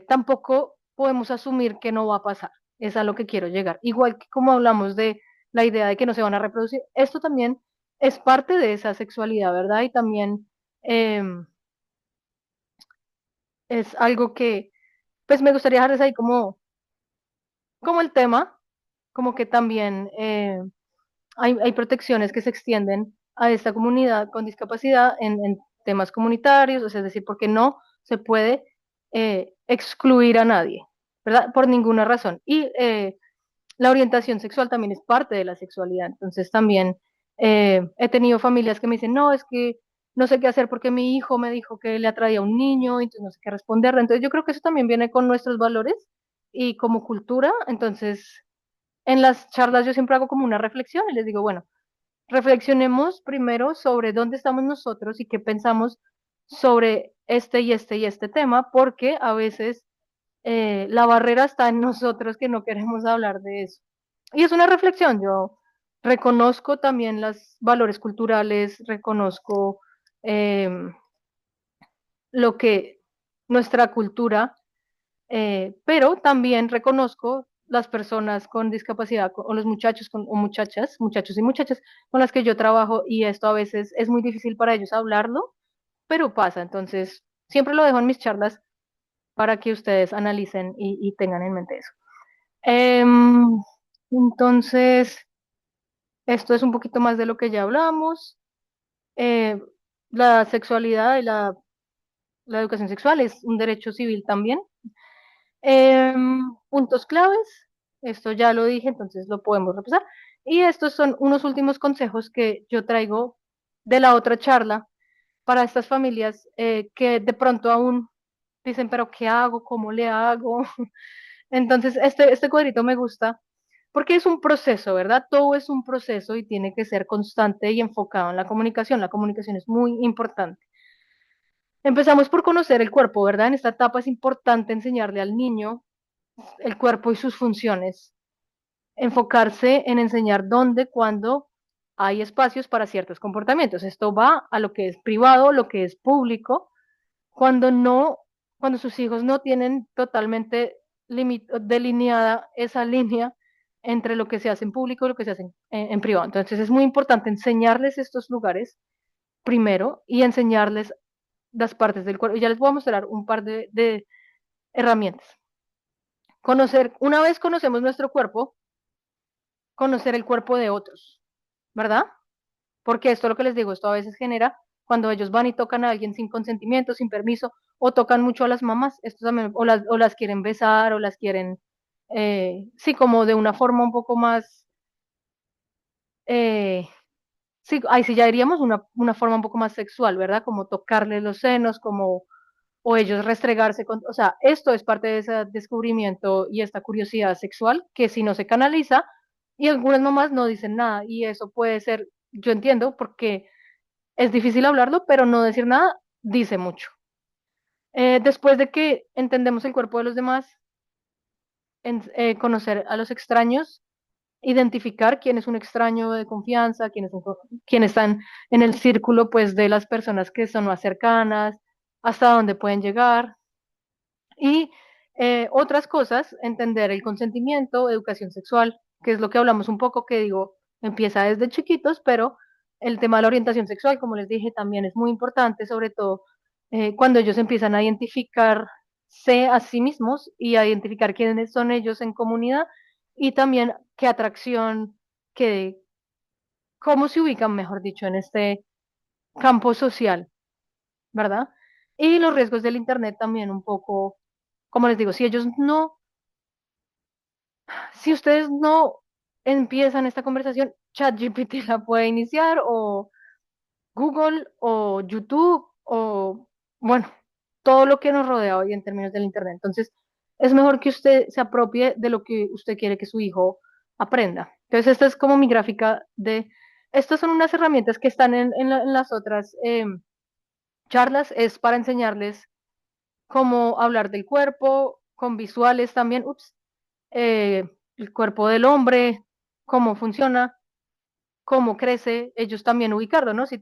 tampoco podemos asumir que no va a pasar. Es a lo que quiero llegar. Igual que como hablamos de la idea de que no se van a reproducir, esto también es parte de esa sexualidad, ¿verdad? Y también eh, es algo que, pues me gustaría dejarles ahí como el tema, como que también hay protecciones que se extienden a esta comunidad con discapacidad en temas comunitarios, o sea, es decir, porque no se puede excluir a nadie, ¿verdad? Por ninguna razón. Y la orientación sexual también es parte de la sexualidad, entonces también he tenido familias que me dicen, no, es que no sé qué hacer porque mi hijo me dijo que le atraía a un niño, entonces no sé qué responderle. Entonces yo creo que eso también viene con nuestros valores y como cultura, entonces en las charlas yo siempre hago como una reflexión y les digo, bueno, reflexionemos primero sobre dónde estamos nosotros y qué pensamos sobre este y este y este tema, porque a veces la barrera está en nosotros que no queremos hablar de eso. Y es una reflexión, yo reconozco también los valores culturales, reconozco eh, lo que nuestra cultura, pero también reconozco las personas con discapacidad o los muchachos o muchachas, muchachos y muchachas con las que yo trabajo y esto a veces es muy difícil para ellos hablarlo, pero pasa. Entonces, siempre lo dejo en mis charlas para que ustedes analicen y tengan en mente eso. Em, entonces, esto es un poquito más de lo que ya hablamos. Eh, la sexualidad y la educación sexual es un derecho civil también. Puntos claves, esto ya lo dije, entonces lo podemos repasar. Y estos son unos últimos consejos que yo traigo de la otra charla para estas familias que de pronto aún dicen, pero ¿qué hago? ¿Cómo le hago? Entonces, este cuadrito me gusta porque es un proceso, ¿verdad? Todo es un proceso y tiene que ser constante y enfocado en la comunicación. La comunicación es muy importante. Empezamos por conocer el cuerpo, ¿verdad? En esta etapa es importante enseñarle al niño el cuerpo y sus funciones, enfocarse en enseñar dónde, cuándo hay espacios para ciertos comportamientos. Esto va a lo que es privado, lo que es público, cuando no, cuando sus hijos no tienen totalmente delineada esa línea entre lo que se hace en público y lo que se hace en privado. Entonces es muy importante enseñarles estos lugares primero y enseñarles las partes del cuerpo. Y ya les voy a mostrar un par de herramientas. Conocer, una vez conocemos nuestro cuerpo, conocer el cuerpo de otros, ¿verdad? Porque esto es lo que les digo, esto a veces genera cuando ellos van y tocan a alguien sin consentimiento, sin permiso, o tocan mucho a las mamás, esto también, o las quieren besar, o las quieren, sí, como de una forma un poco más, eh, sí, ahí sí ya diríamos una forma un poco más sexual, ¿verdad? Como tocarles los senos, como, o ellos restregarse con, o sea, esto es parte de ese descubrimiento y esta curiosidad sexual que si no se canaliza, y algunas mamás no dicen nada, y eso puede ser, yo entiendo, porque es difícil hablarlo, pero no decir nada dice mucho. Después de que entendemos el cuerpo de los demás, conocer a los extraños, identificar quién es un extraño de confianza, quién están en el círculo pues de las personas que son más cercanas, hasta dónde pueden llegar, Y otras cosas, entender el consentimiento, educación sexual, que es lo que hablamos un poco, que digo, empieza desde chiquitos, pero el tema de la orientación sexual, como les dije, también es muy importante, sobre todo cuando ellos empiezan a identificarse a sí mismos y a identificar quiénes son ellos en comunidad y también qué atracción, qué, cómo se ubican, mejor dicho, en este campo social, ¿verdad? Y los riesgos del Internet también un poco, como les digo, si ustedes no empiezan esta conversación, ChatGPT la puede iniciar o Google o YouTube o, bueno, todo lo que nos rodea hoy en términos del Internet. Entonces, es mejor que usted se apropie de lo que usted quiere que su hijo aprenda. Entonces, esta es como mi gráfica de, estas son unas herramientas que están en las otras charlas, es para enseñarles cómo hablar del cuerpo, con visuales también, el cuerpo del hombre, cómo funciona, cómo crece, ellos también ubicarlo, ¿no? Si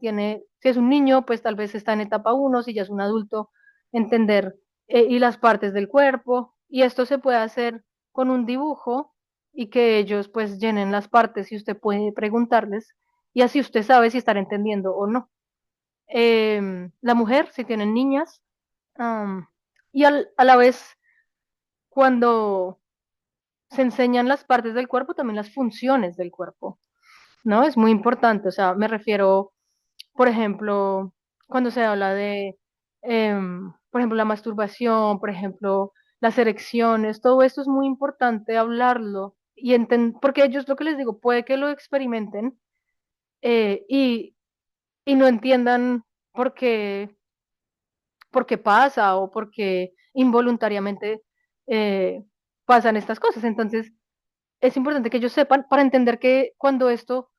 es un niño, pues tal vez está en etapa uno, si ya es un adulto, entender y las partes del cuerpo, y esto se puede hacer con un dibujo y que ellos pues llenen las partes y usted puede preguntarles y así usted sabe si están entendiendo o no. La mujer, si tienen niñas, am, y a la vez cuando se enseñan las partes del cuerpo, también las funciones del cuerpo, ¿no? Es muy importante, o sea, me refiero, por ejemplo, cuando se habla de, por ejemplo, la masturbación, por ejemplo, las erecciones, todo esto es muy importante hablarlo y porque ellos, lo que les digo, puede que lo experimenten eh, y, y no entiendan por qué, por qué pasa o por qué involuntariamente eh, pasan estas cosas. Entonces, es importante que ellos sepan para entender que cuando esto,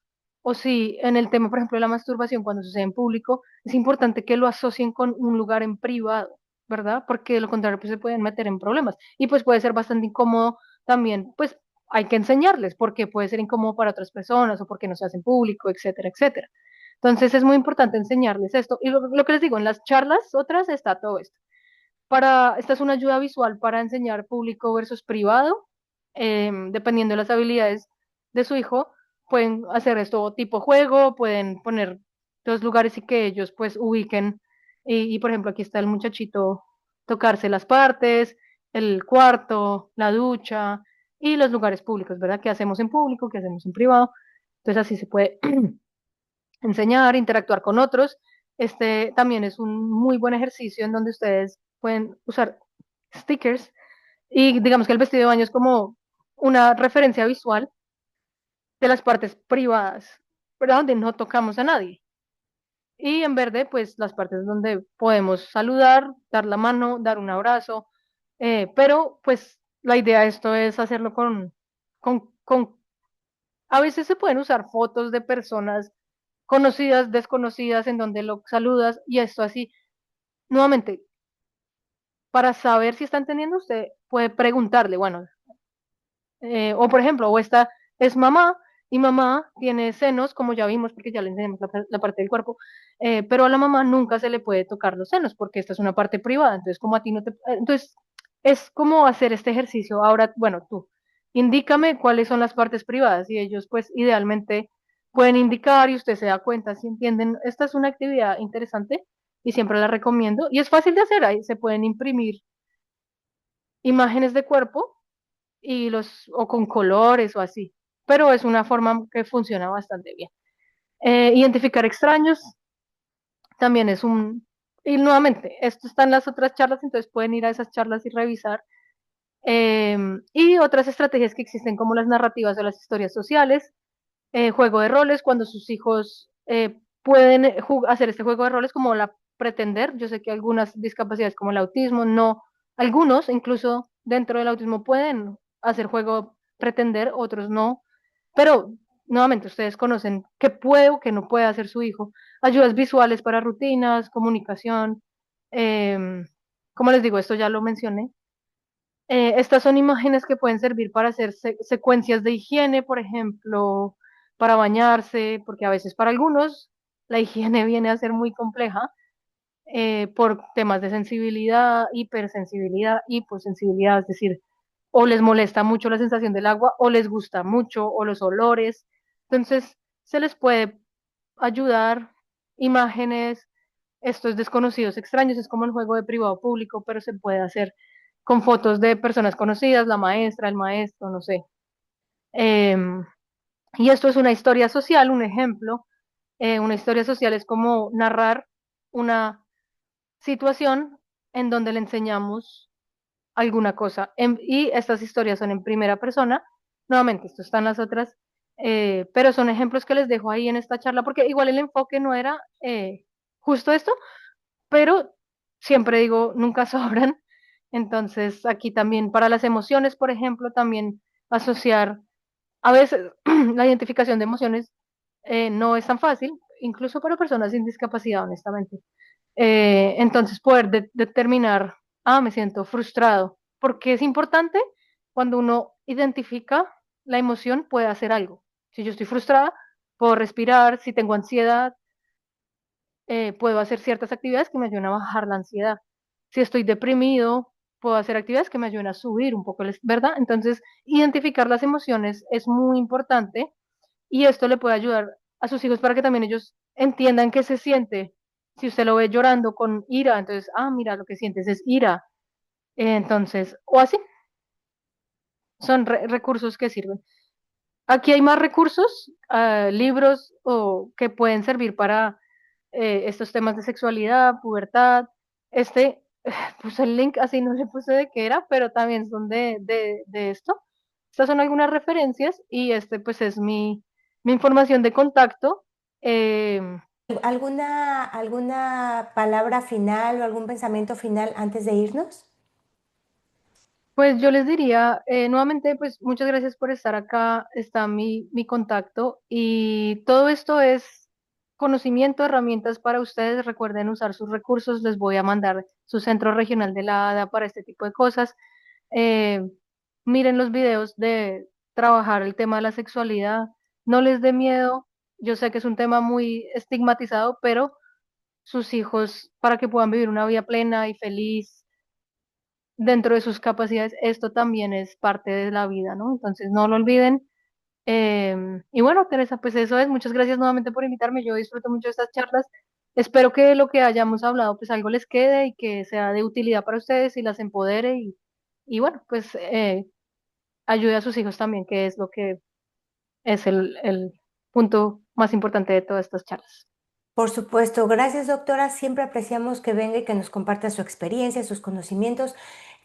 o si en el tema, por ejemplo, de la masturbación, cuando sucede en público, es importante que lo asocien con un lugar en privado, ¿verdad? Porque de lo contrario, pues se pueden meter en problemas. Y pues puede ser bastante incómodo también, pues hay que enseñarles porque puede ser incómodo para otras personas o porque no se hace en público, etcétera, etcétera. Entonces es muy importante enseñarles esto. Y lo que les digo, en las charlas otras está todo esto. Esta es una ayuda visual para enseñar público versus privado. Dependiendo de las habilidades de su hijo, pueden hacer esto tipo juego, pueden poner dos lugares y que ellos pues ubiquen. Por ejemplo, aquí está el muchachito tocarse las partes, el cuarto, la ducha y los lugares públicos, ¿verdad? ¿Qué hacemos en público? ¿Qué hacemos en privado? Entonces así se puede enseñar, interactuar con otros. Este también es un muy buen ejercicio en donde ustedes pueden usar stickers y digamos que el vestido de baño es como una referencia visual de las partes privadas, ¿verdad? Donde no tocamos a nadie. Y en verde, pues las partes donde podemos saludar, dar la mano, dar un abrazo, pero pues la idea de esto es hacerlo a veces se pueden usar fotos de personas conocidas, desconocidas, en donde lo saludas y esto así. Nuevamente, para saber si está entendiendo, usted puede preguntarle, bueno, o por ejemplo, o esta es mamá y mamá tiene senos, como ya vimos, porque ya le enseñamos la parte del cuerpo, pero a la mamá nunca se le puede tocar los senos porque esta es una parte privada, entonces como a ti no te... Entonces es como hacer este ejercicio. Ahora, bueno, tú, indícame cuáles son las partes privadas y ellos pues idealmente pueden indicar y usted se da cuenta si entienden. Esta es una actividad interesante y siempre la recomiendo y es fácil de hacer, ahí se pueden imprimir imágenes de cuerpo o con colores o así, pero es una forma que funciona bastante bien. Identificar extraños también y nuevamente, esto está en las otras charlas, entonces pueden ir a esas charlas y revisar. Y otras estrategias que existen como las narrativas o las historias sociales, juego de roles, cuando sus hijos pueden hacer este juego de roles como la pretender. Yo sé que algunas discapacidades como el autismo, no, algunos incluso dentro del autismo pueden hacer juego pretender, otros no, pero nuevamente ustedes conocen qué puede o qué no puede hacer su hijo. Ayudas visuales para rutinas, comunicación, como les digo, esto ya lo mencioné. Estas son imágenes que pueden servir para hacer secuencias de higiene, por ejemplo, para bañarse, porque a veces para algunos la higiene viene a ser muy compleja. por temas de sensibilidad, hipersensibilidad, hiposensibilidad, es decir, o les molesta mucho la sensación del agua, o les gusta mucho, o los olores. Entonces, se les puede ayudar, imágenes, estos desconocidos extraños, es como el juego de privado público, pero se puede hacer con fotos de personas conocidas, la maestra, el maestro, no sé. Em, y esto es una historia social, un ejemplo. Una historia social es como narrar una situación en donde le enseñamos alguna cosa. Y estas historias son en primera persona. Nuevamente, esto están las otras, pero son ejemplos que les dejo ahí en esta charla, porque igual el enfoque no era justo esto, pero siempre digo, nunca sobran. Entonces, aquí también para las emociones, por ejemplo, también asociar, a veces la identificación de emociones no es tan fácil, incluso para personas sin discapacidad, honestamente. Entonces, poder determinar, me siento frustrado, porque es importante cuando uno identifica la emoción, puede hacer algo. Si yo estoy frustrada, puedo respirar, si tengo ansiedad, puedo hacer ciertas actividades que me ayuden a bajar la ansiedad. Si estoy deprimido, puedo hacer actividades que me ayuden a subir un poco, ¿verdad? Entonces, identificar las emociones es muy importante y esto le puede ayudar a sus hijos para que también ellos entiendan qué se siente. Si usted lo ve llorando con ira, entonces, mira, lo que sientes es ira. Entonces, o así, son recursos que sirven. Aquí hay más recursos, libros o que pueden servir para estos temas de sexualidad, pubertad. Este, puse el link, así no le puse de qué era, pero también son de esto. Estas son algunas referencias y este pues es mi información de contacto. Eh, ¿Alguna palabra final o algún pensamiento final antes de irnos? Pues yo les diría, nuevamente, pues muchas gracias por estar acá, está mi contacto y todo esto es conocimiento, herramientas para ustedes. Recuerden usar sus recursos, les voy a mandar su centro regional de la ADA para este tipo de cosas. Eh, Miren los videos de trabajar el tema de la sexualidad, no les dé miedo, yo sé que es un tema muy estigmatizado, pero sus hijos, para que puedan vivir una vida plena y feliz dentro de sus capacidades, esto también es parte de la vida, ¿no? Entonces no lo olviden. Y bueno, Teresa, pues eso es. Muchas gracias nuevamente por invitarme. Yo disfruto mucho de estas charlas. Espero que lo que hayamos hablado, pues algo les quede y que sea de utilidad para ustedes y las empodere y bueno, pues ayude a sus hijos también, que es lo que es el punto más importante de todas estas charlas. Por supuesto, gracias doctora. Siempre apreciamos que venga y que nos comparta su experiencia, sus conocimientos.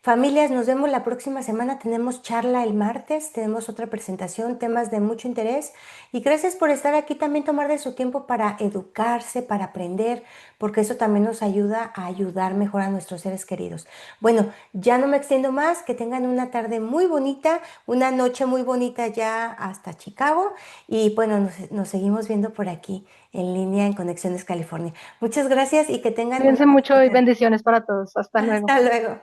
Familias, nos vemos la próxima semana. Tenemos charla el martes, tenemos otra presentación, temas de mucho interés. Y gracias por estar aquí, también tomar de su tiempo para educarse, para aprender, porque eso también nos ayuda a ayudar mejor a nuestros seres queridos. Bueno, ya no me extiendo más, que tengan una tarde muy bonita, una noche muy bonita ya hasta Chicago. Y bueno, nos seguimos viendo por aquí en línea en Conexiones California. Muchas gracias y que tengan una Cuídense mucho bonita y tarde. bendiciones para todos. Hasta luego. Hasta luego.